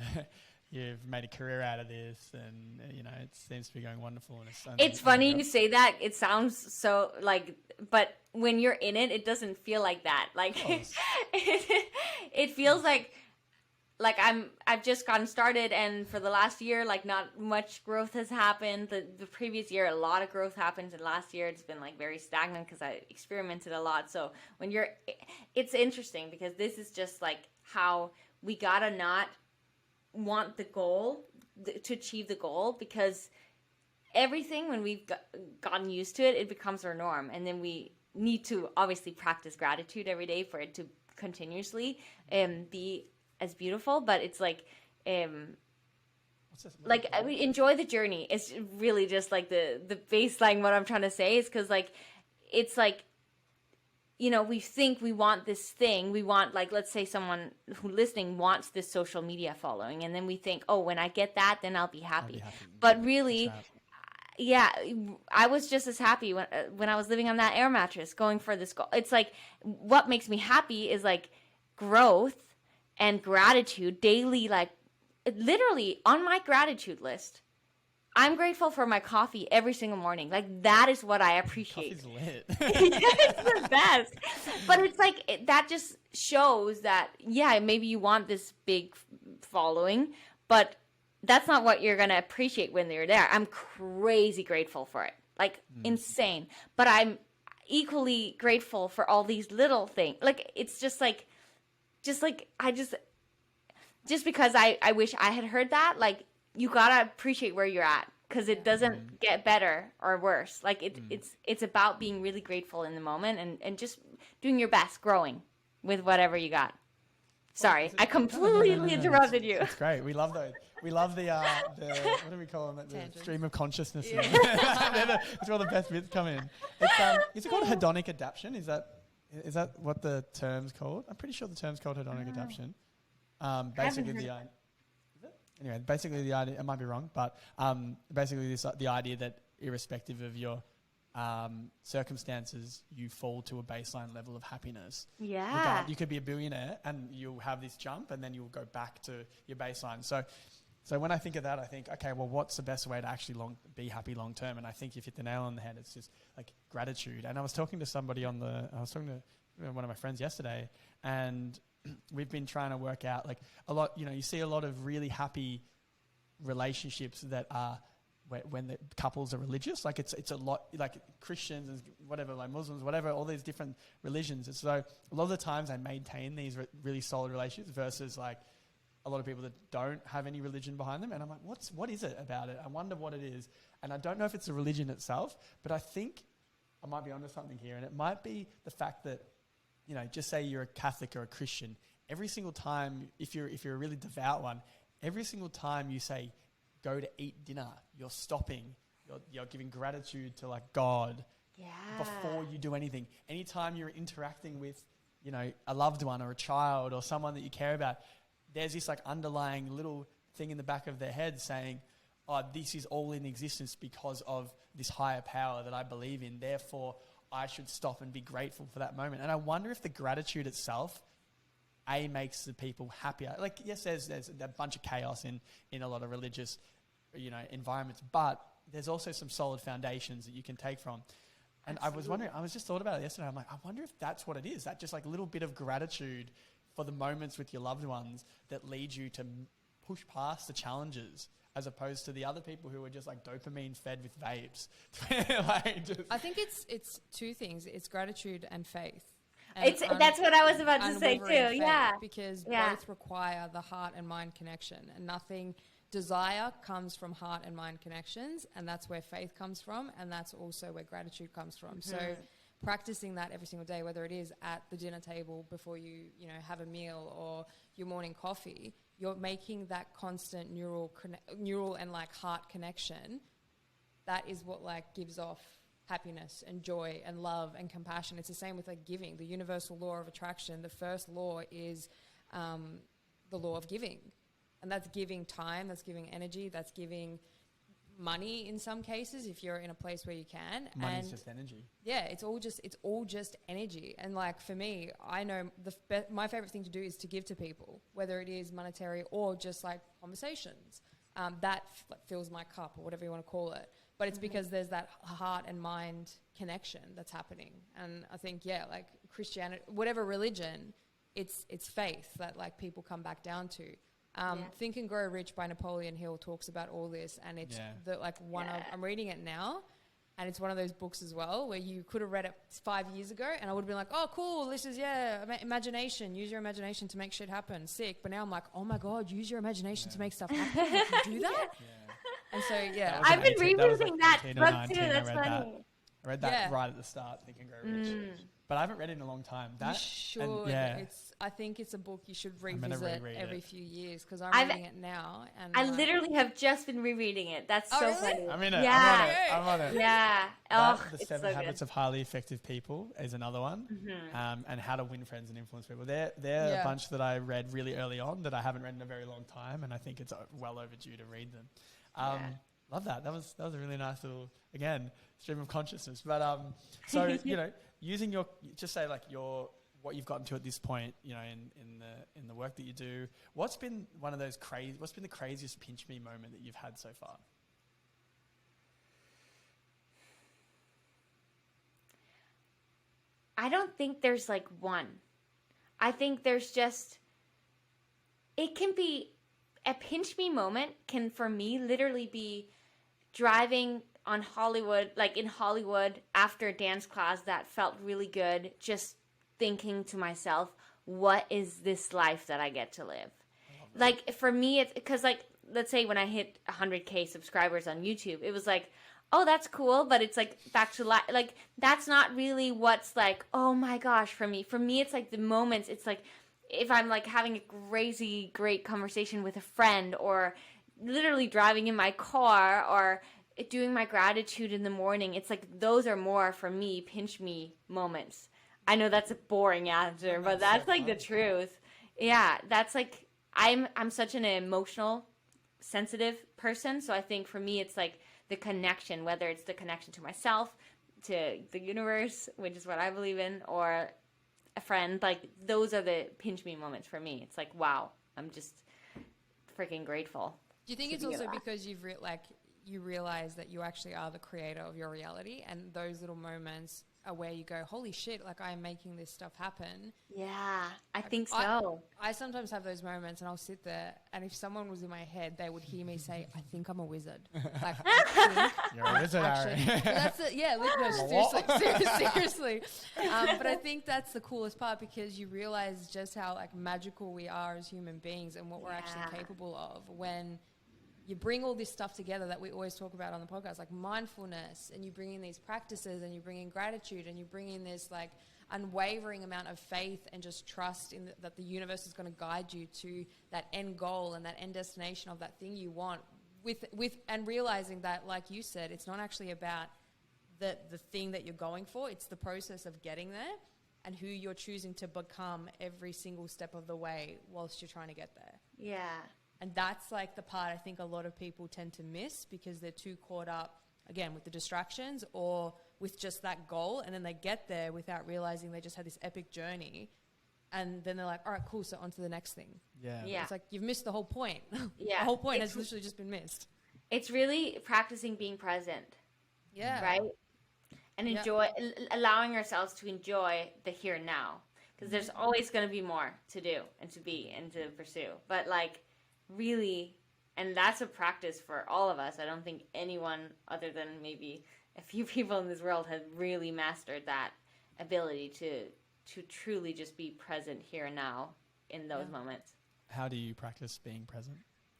you've made a career out of this, and you know, it seems to be going wonderful. And it's funny you say that. It sounds so like, but when you're in it, it doesn't feel like that. Like, it feels like I've just gotten started, and for the last year, like not much growth has happened. The previous year, a lot of growth happened, and last year it's been like very stagnant because I experimented a lot. So when it's interesting because this is just like how we gotta not want the goal to achieve the goal, because everything when we've gotten used to it, it becomes our norm, and then we need to obviously practice gratitude every day for it to continuously be as beautiful. But it's like like I mean, enjoy the journey. It's really just like the baseline. What I'm trying to say is because like it's like, you know, we think we want this thing. We want, like, let's say someone who listening wants this social media following, and then we think, oh, when I get that, then I'll be happy. But really, yeah, I was just as happy when I was living on that air mattress going for this goal. It's like what makes me happy is like growth and gratitude daily, like literally on my gratitude list. I'm grateful for my coffee every single morning. Like that is what I appreciate. Coffee's lit. It's the best. But it's like that just shows that, yeah, maybe you want this big following, but that's not what you're going to appreciate when you're there. I'm crazy grateful for it. Like insane. But I'm equally grateful for all these little things. Like it's just because I wish I had heard that, like you gotta appreciate where you're at, because it doesn't get better or worse. Like it's about being really grateful in the moment and just doing your best, growing with whatever you got. Sorry, I completely interrupted you. That's great. We love those. We love the what do we call them? The stream of consciousness. Yeah. That's where the best bits come in. Is it called hedonic adaptation? Is that what the term's called? I'm pretty sure the term's called hedonic adaptation. Basically the idea, I might be wrong, but basically the idea that irrespective of your circumstances, you fall to a baseline level of happiness. Yeah. You could be a billionaire and you'll have this jump and then you'll go back to your baseline. So when I think of that, I think, okay, well, what's the best way to actually be happy long term? And I think you've hit the nail on the head. It's just like gratitude. And I was talking to one of my friends yesterday, and we've been trying to work out like a lot, you know, you see a lot of really happy relationships that are when the couples are religious. Like it's a lot like Christians and whatever, like Muslims, whatever, all these different religions. And so a lot of the times they maintain these really solid relationships versus like a lot of people that don't have any religion behind them. And I'm like, what is it about it? I wonder what it is. And I don't know if it's the religion itself, but I think I might be onto something here. And it might be the fact that, you know, just say you're a Catholic or a Christian, every single time, if you're a really devout one, every single time you say, go to eat dinner, you're stopping, you're giving gratitude to like God before you do anything. Anytime you're interacting with, you know, a loved one or a child or someone that you care about, there's this like underlying little thing in the back of their head saying, oh, this is all in existence because of this higher power that I believe in. Therefore, I should stop and be grateful for that moment. And I wonder if the gratitude itself, makes the people happier. Like, yes, there's a bunch of chaos in a lot of religious, you know, environments, but there's also some solid foundations that you can take from. And absolutely. I was wondering, I was just thought about it yesterday. I'm like, I wonder if that's what it is. That just like a little bit of gratitude for the moments with your loved ones that lead you to push past the challenges, as opposed to the other people who are just like dopamine fed with vapes. I think it's two things. It's gratitude and faith. That's what I was about to say too. Faith, yeah. Because both require the heart and mind connection, and nothing. Desire comes from heart and mind connections, and that's where faith comes from, and that's also where gratitude comes from. So practicing that every single day, whether it is at the dinner table before you have a meal or your morning coffee, you're making that constant neural and like heart connection that is what like gives off happiness and joy and love and compassion. It's the same with like giving. The universal law of attraction, the first law is the law of giving. And that's giving time, that's giving energy, that's giving money in some cases if you're in a place where you can. Money's just energy. Yeah, it's all just energy. And like for me, I know my favorite thing to do is to give to people, whether it is monetary or just like conversations. That fills my cup, or whatever you want to call it. But it's because there's that heart and mind connection that's happening. And I think, yeah, like Christianity, whatever religion, it's faith that like people come back down to. Think and Grow Rich by Napoleon Hill talks about all this, and it's I'm reading it now, and it's one of those books as well where you could have read it 5 years ago and I would have been like, oh cool, this is imagination, use your imagination to make shit happen, sick. But now I'm like, oh my god, use your imagination to make stuff happen. You can do that. And so I've been rereading that book too. That's funny. I read that right at the start, Think and Grow Rich. But I haven't read it in a long time. You should. I think it's a book you should revisit every few years, because I'm reading it now. And I literally have just been rereading it. That's so funny. I'm in it. Yeah. I'm on it. Yeah. The 7 Habits of Highly Effective People is another one. And How to Win Friends and Influence People. They're a bunch that I read really early on that I haven't read in a very long time, and I think it's well overdue to read them. Love that. That was a really nice little, again, stream of consciousness. But so using what you've gotten to at this point, in the work that you do, what's been the craziest pinch me moment that you've had so far? I don't think there's like one. I think there's just, it can be, a pinch me moment can for me literally be driving on Hollywood, like in Hollywood after a dance class that felt really good, just thinking to myself, what is this life that I get to live? Like for me, it's because like, let's say when I hit 100K subscribers on YouTube, it was like, oh, that's cool, but it's like back to life. Like that's not really what's like, oh my gosh, for me. For me, it's like the moments. It's like if I'm like having a crazy great conversation with a friend, or literally driving in my car, or doing my gratitude in the morning. It's like those are more for me pinch me moments. I know that's a boring answer, but that's like the truth. Yeah, that's like I'm such an emotional, sensitive person, so I think for me it's like the connection, whether it's the connection to myself, to the universe, which is what I believe in, or a friend, like those are the pinch me moments for me. It's like, wow, I'm just freaking grateful. Do you think it's also because you realize that you actually are the creator of your reality, and those little moments are where you go, holy shit, like I'm making this stuff happen? Yeah, I think so. I sometimes have those moments and I'll sit there, and if someone was in my head, they would hear me say, I think I'm a wizard. Like, you're a wizard, seriously. But I think that's the coolest part, because you realize just how like magical we are as human beings and what we're actually capable of when you bring all this stuff together that we always talk about on the podcast, like mindfulness, and you bring in these practices, and you bring in gratitude, and you bring in this like unwavering amount of faith and just trust in that the universe is going to guide you to that end goal and that end destination of that thing you want, with and realizing that, like you said, it's not actually about the thing that you're going for, it's the process of getting there and who you're choosing to become every single step of the way whilst you're trying to get there. Yeah. And that's like the part I think a lot of people tend to miss, because they're too caught up, again, with the distractions or with just that goal. And then they get there without realizing they just had this epic journey. And then they're like, all right, cool, so on to the next thing. Yeah. It's like, you've missed the whole point. Yeah. The whole point has literally just been missed. It's really practicing being present. Yeah. Right? And allowing ourselves to enjoy the here and now. Because there's always going to be more to do and to be and to pursue. But like, really, and that's a practice for all of us. I don't think anyone other than maybe a few people in this world has really mastered that ability to truly just be present here and now in those moments. How do you practice being present?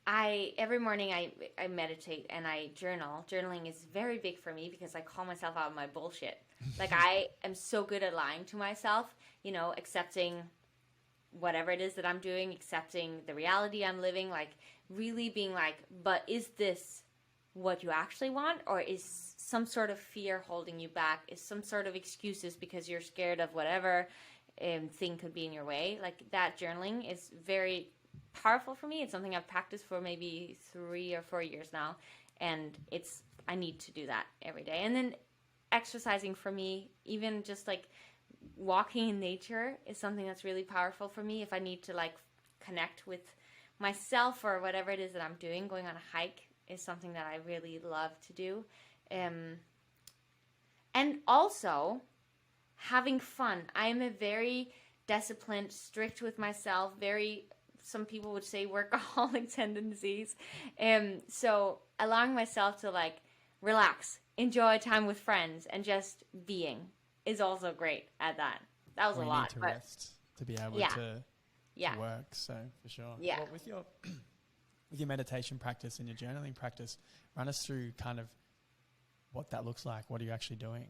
Every morning I meditate and I journal. Journaling is very big for me because I call myself out of my bullshit. Like I am so good at lying to myself, accepting whatever it is that I'm doing, accepting the reality I'm living, like really being like, but is this what you actually want, or is some sort of fear holding you back? Is some sort of excuses because you're scared of whatever thing could be in your way? Like, that journaling is very powerful for me. It's something I've practiced for maybe 3 or 4 years now, and I need to do that every day. And then exercising for me, even just like walking in nature, is something that's really powerful for me. If I need to like connect with myself or whatever it is that I'm doing, going on a hike is something that I really love to do. And also having fun. I am a very disciplined, strict with myself, some people would say workaholic tendencies. So allowing myself to like relax, enjoy time with friends, and just being is also great at that. That was a lot. You need to rest to be able to work. So for sure. Yeah. Well, with your meditation practice and your journaling practice, run us through kind of what that looks like. What are you actually doing?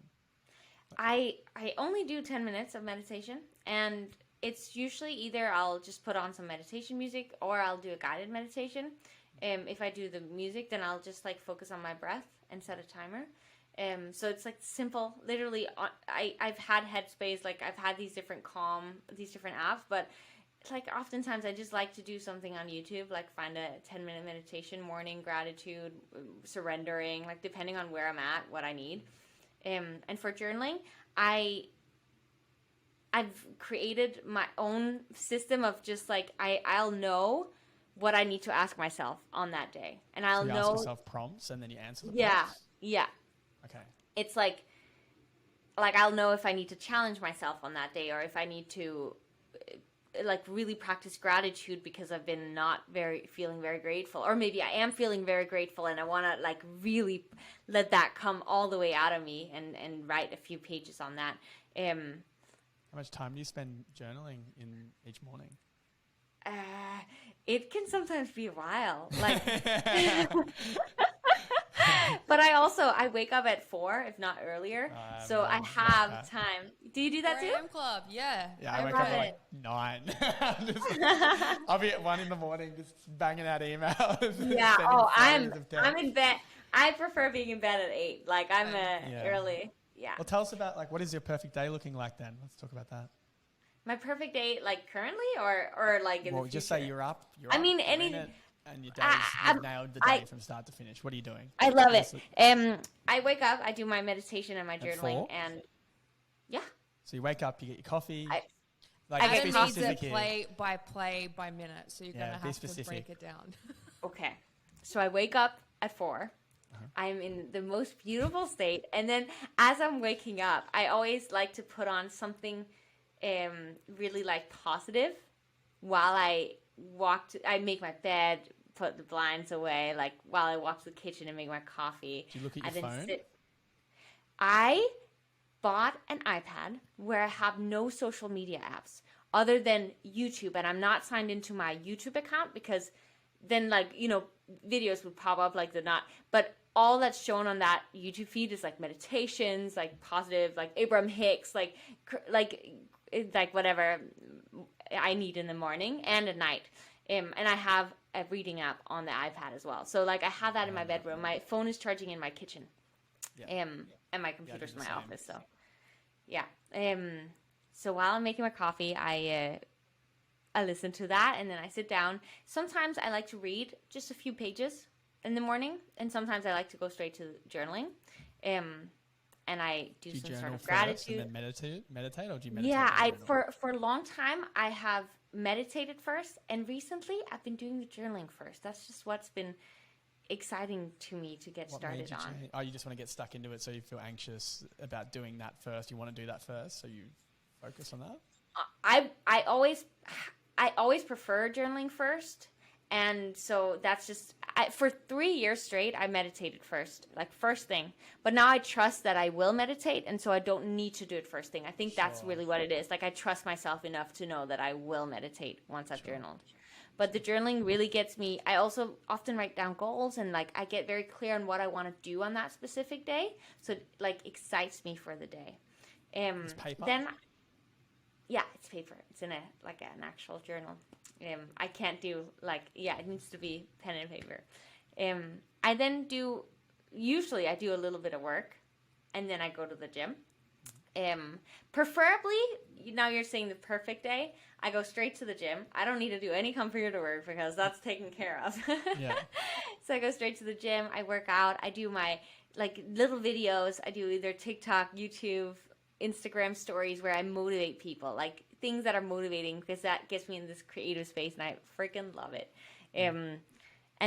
I only do 10 minutes of meditation, and it's usually either I'll just put on some meditation music or I'll do a guided meditation. If I do the music, then I'll just like focus on my breath and set a timer. So it's like simple, literally. I've had Headspace, like I've had these different apps, but it's like oftentimes I just like to do something on YouTube, like find a 10-minute meditation, morning gratitude, surrendering, like depending on where I'm at, what I need. And for journaling, I've created my own system of just like I'll know what I need to ask myself on that day, and I'll know. Ask yourself prompts, and then you answer the prompts. Yeah. Okay. It's like I'll know if I need to challenge myself on that day, or if I need to like really practice gratitude because I've been feeling very grateful, or maybe I am feeling very grateful and I want to like really let that come all the way out of me and write a few pages on that. How much time do you spend journaling in each morning? It can sometimes be a while, like. But I wake up at 4, if not earlier, so I have time. Do you do that too? 4 a.m. club, yeah. Yeah, I wake up at like 9. I'll be at 1 in the morning just banging out emails. Yeah. Oh, I'm in bed. I prefer being in bed at 8. Like I'm early. Yeah. Well, tell us about like what is your perfect day looking like then? Let's talk about that. My perfect day, like currently, or like in the future? Just say you're up. Any. And your day, you've nailed the day from start to finish. What are you doing? I love it. I wake up, I do my meditation and my journaling, and yeah. So you wake up, you get your coffee. I need to play by minute, so you're gonna have to break it down. Okay, so I wake up at 4. I'm in the most beautiful state, and then as I'm waking up, I always like to put on something really like positive while I I make my bed, put the blinds away, like while I walk to the kitchen and make my coffee. Do you look at your phone? I bought an iPad where I have no social media apps other than YouTube, and I'm not signed into my YouTube account because then videos would pop up like they're not. But all that's shown on that YouTube feed is like meditations, like positive, like Abraham Hicks, like whatever I need in the morning and at night. And I have a reading app on the iPad as well. So like I have that in my bedroom. My phone is charging in my kitchen. And my computer's in my office. So yeah. So while I'm making my coffee, I listen to that, and then I sit down. Sometimes I like to read just a few pages in the morning, and sometimes I like to go straight to journaling. And I do some sort of gratitude. And then meditate, or do you meditate? Yeah, for a long time I have meditated first, and recently I've been doing the journaling first. That's just what's been exciting to me to get started on. Oh, you just want to get stuck into it, so you feel anxious about doing that first. You want to do that first, so you focus on that. I always prefer journaling first. And so that's just, for 3 years straight, I meditated first thing. But now I trust that I will meditate, and so I don't need to do it first thing. I think that's really what it is. Like, I trust myself enough to know that I will meditate once I've journaled. But the journaling really gets me. I also often write down goals, and like I get very clear on what I want to do on that specific day. So it like excites me for the day. It's paper? Yeah, it's paper. It's in an actual journal. I can't do it needs to be pen and paper. I then do usually I do a little bit of work and then I go to the gym. Preferably, now you're saying the perfect day, I go straight to the gym. I don't need to do any computer work because that's taken care of. Yeah. So I go straight to the gym. I work out. I do my like little videos. I do either TikTok, YouTube, Instagram stories where I motivate people, like things that are motivating, because that gets me in this creative space and I freaking love it. And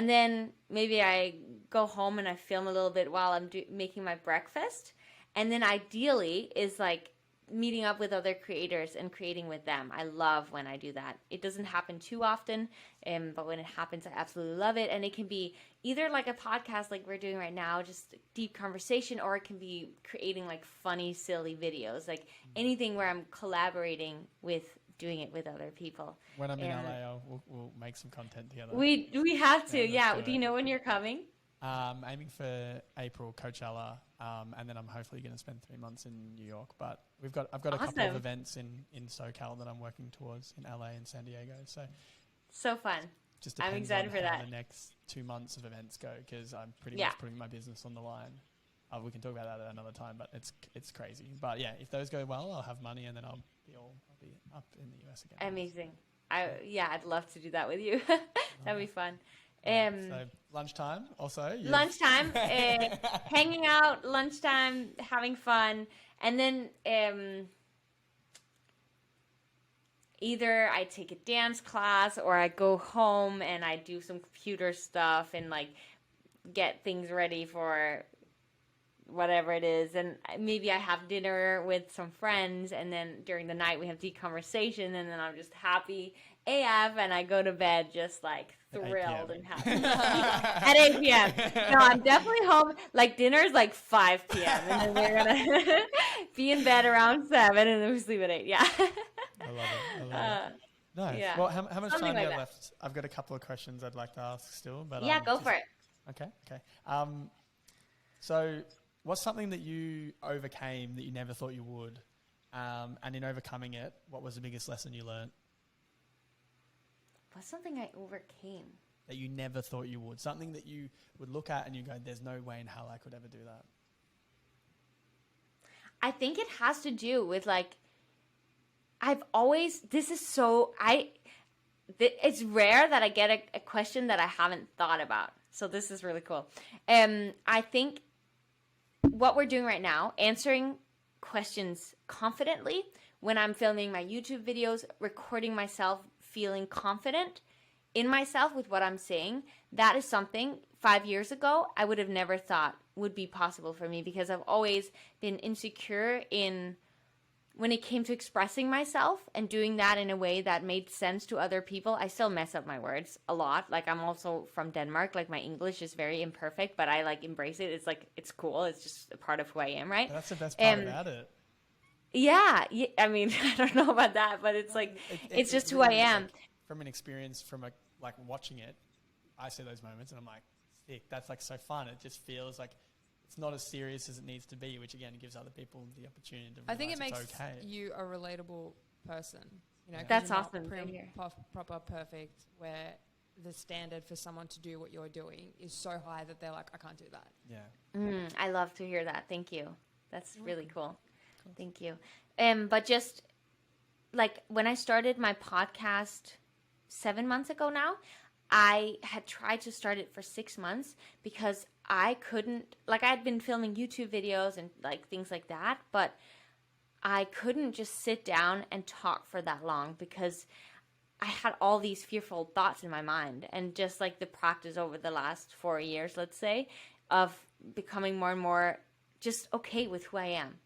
then maybe I go home and I film a little bit while I'm making my breakfast. And then ideally is like meeting up with other creators and creating with them. I love when I do that. It doesn't happen too often, but when it happens, I absolutely love it. And it can be either like a podcast like we're doing right now, just deep conversation, or it can be creating like funny, silly videos, like anything where I'm collaborating with doing it with other people. When I'm in LA, we'll make some content together. We have to, yeah. Do you know when you're coming? Aiming for April, Coachella, and then I'm hopefully going to spend 3 months in New York. But I've got a couple of events in SoCal that I'm working towards in LA and San Diego. So fun. Just I'm excited for that. The next 2 months of events go, because I'm pretty much putting my business on the line. We can talk about that at another time, but it's crazy. But yeah, if those go well, I'll have money, and then I'll be up in the US again. Amazing. I'd love to do that with you. That'd be fun. So lunchtime also. Lunchtime, hanging out, lunchtime, having fun, and then either I take a dance class or I go home and I do some computer stuff and like get things ready for whatever it is, and maybe I have dinner with some friends, and then during the night we have deep conversation, and then I'm just happy AF, and I go to bed just like thrilled and happy. At 8 p.m. No, I'm definitely home. Like dinner's like 5 p.m. and then we're gonna be in bed around 7, and then we sleep at 8. Yeah. I love it. Nice. Yeah. Well, how much Something time do you like have left? I've got a couple of questions I'd like to ask still, but yeah, go for it. Okay. So what's something that you overcame that you never thought you would? And in overcoming it, what was the biggest lesson you learned? What's something I overcame? That you never thought you would. Something that you would look at and you go, there's no way in hell I could ever do that. I think it has to do with like, it's rare that I get a question that I haven't thought about. So this is really cool. I think what we're doing right now, answering questions confidently when I'm filming my YouTube videos, recording myself, feeling confident in myself with what I'm saying, that is something 5 years ago I would have never thought would be possible for me, because I've always been insecure in when it came to expressing myself and doing that in a way that made sense to other people. I still mess up my words a lot. Like, I'm also from Denmark. Like, my English is very imperfect, but I like embrace it. It's like, it's cool. It's just a part of who I am, right? That's the best part about it. Yeah. I mean, I don't know about that, but it's like, it's just who I am. Like, from an experience, like watching it, I see those moments and I'm like, sick. That's like so fun. It just feels like it's not as serious as it needs to be, which again gives other people the opportunity to realize I think it makes okay. you a relatable person. You know, 'cause That's you're not awesome. proper perfect, where the standard for someone to do what you're doing is so high that they're like, I can't do that. Yeah. I love to hear that. Thank you. That's really cool. Thank you. But just like when I started my podcast 7 months ago now, I had tried to start it for 6 months because I couldn't, like, I had been filming YouTube videos and like things like that, but I couldn't just sit down and talk for that long because I had all these fearful thoughts in my mind. And just like the practice over the last 4 years, let's say, of becoming more and more just okay with who I am,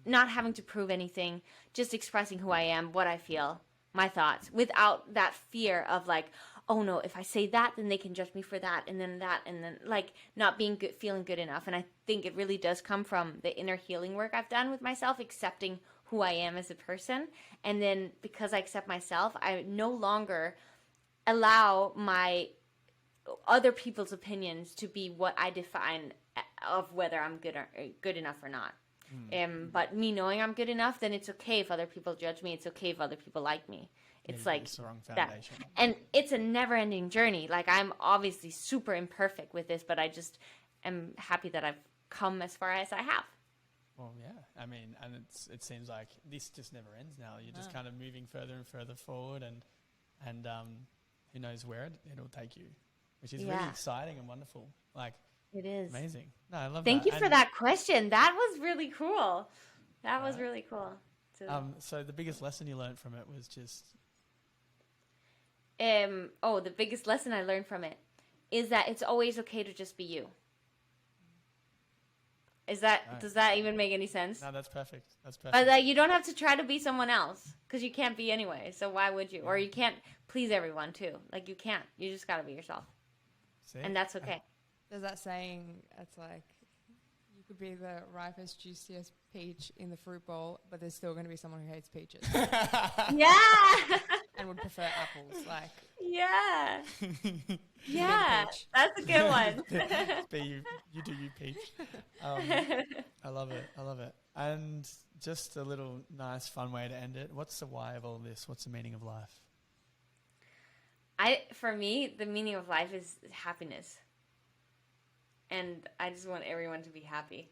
not having to prove anything, just expressing who I am, what I feel, my thoughts, without that fear of like, oh no, if I say that, then they can judge me for that, and then like not being good, feeling good enough. And I think it really does come from the inner healing work I've done with myself, accepting who I am as a person. And then because I accept myself, I no longer allow my other people's opinions to be what I define of whether I'm good enough or not. But me knowing I'm good enough, then it's okay if other people judge me. It's okay if other people like me. It's like it's the wrong that. foundation. And it's a never-ending journey. Like, I'm obviously super imperfect with this, but am happy that I've come as far as I have. Well, yeah. I mean, and it seems like this just never ends now. You're just kind of moving further and further forward, and who knows where it'll take you, which is really exciting and wonderful. Like, it is amazing. No, I love Thank that. you for that question. That was really cool. That was really cool. So the biggest lesson you learned from it was just... the biggest lesson I learned from it is that it's always okay to just be you. Does that even make any sense? No, that's perfect. That's perfect. But like, you don't have to try to be someone else because you can't be anyway. So why would you? Or you can't please everyone too. Like you can't. You just got to be yourself. See? And that's okay. There's that saying, it's like, you could be the ripest, juiciest peach in the fruit bowl, but there's still going to be someone who hates peaches. Yeah. And would prefer apples. Like, yeah. Yeah. That's a good one. You do you, Peach. I love it. I love it. And just a little nice, fun way to end it. What's the why of all this? What's the meaning of life? For me, the meaning of life is happiness. And I just want everyone to be happy.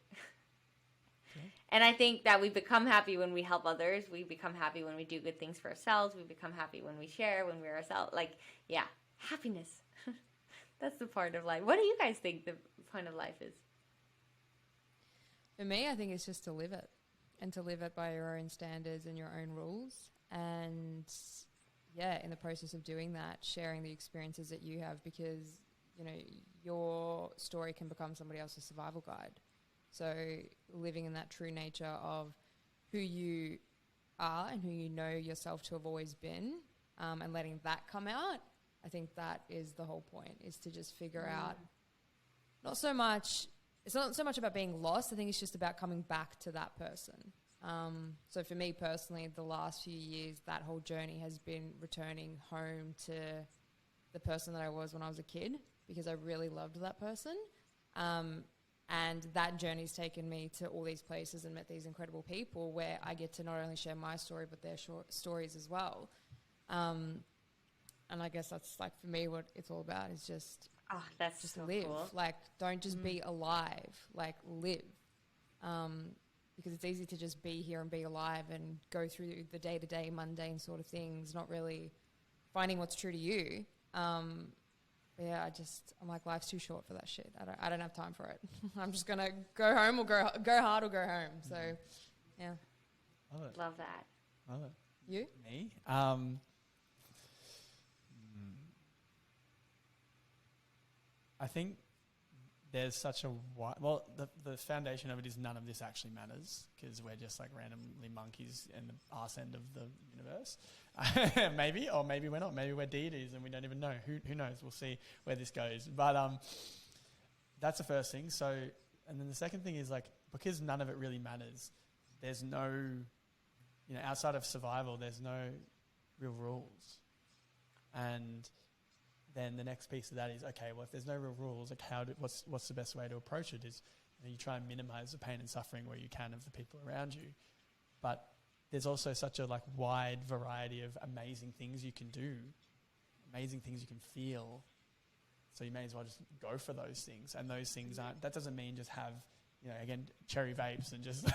Okay. And I think that we become happy when we help others. We become happy when we do good things for ourselves. We become happy when we share, when we're ourselves. Like, yeah, happiness. That's the part of life. What do you guys think the point of life is? For me, I think it's just to live it. And to live it by your own standards and your own rules. And, yeah, in the process of doing that, sharing the experiences that you have, because... you know, your story can become somebody else's survival guide. So living in that true nature of who you are and who you know yourself to have always been, and letting that come out, I think that is the whole point, is to just figure out it's not so much about being lost. I think it's just about coming back to that person. So for me personally, the last few years, that whole journey has been returning home to the person that I was when I was a kid, because I really loved that person. And that journey's taken me to all these places and met these incredible people where I get to not only share my story, but their stories as well. And I guess that's like, for me, what it's all about is just, that's just so live. Cool. Like, don't just be alive, like live. Because it's easy to just be here and be alive and go through the day-to-day mundane sort of things, not really finding what's true to you. Yeah, I'm like, life's too short for that shit. I don't have time for it. I'm just gonna go home or go hard or go home. So, yeah. Love it. Love that. Love it. You? Me? I think there's such a the foundation of it is none of this actually matters, because we're just like randomly monkeys in the arse end of the universe. Maybe, or maybe we're not. Maybe we're deities and we don't even know. Who knows? We'll see where this goes. But that's the first thing. So, and then the second thing is, like, because none of it really matters, there's no, outside of survival, there's no real rules. And then the next piece of that is, okay, well, if there's no real rules, like what's the best way to approach it is, you try and minimize the pain and suffering where you can of the people around you. But there's also such a wide variety of amazing things you can do, amazing things you can feel. So you may as well just go for those things. And those things that doesn't mean just have, again, cherry vapes and just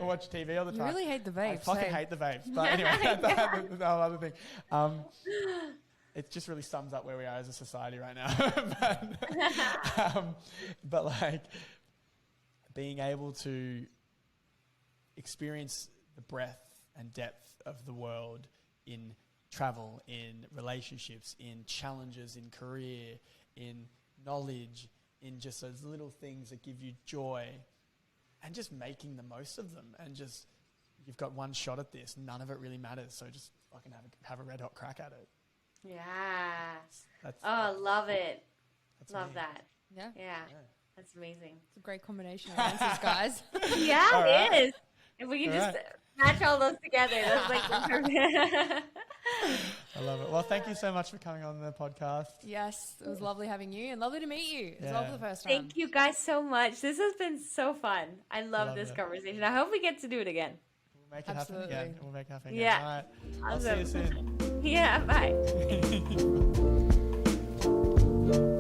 watch TV all the time. You really hate the vapes. I fucking hate the vapes. But anyway, that's the whole other thing. It just really sums up where we are as a society right now. but like being able to experience the breadth and depth of the world in travel, in relationships, in challenges, in career, in knowledge, in just those little things that give you joy, and just making the most of them. And just, you've got one shot at this. None of it really matters. So just fucking have a red hot crack at it. Yeah. Love it. Love that. Yeah. That's amazing. It's a great combination of answers, guys. Yeah, it is. If we can just match all those together, that's like the perfect. I love it. Well, thank you so much for coming on the podcast. Yes, it was lovely having you, and lovely to meet you as well for the first time. Thank you guys so much. This has been so fun. I love this conversation. I hope we get to do it again. We'll make it happen again. We'll make it happen again. Yeah. All right. Awesome. I'll see you soon. Yeah, bye.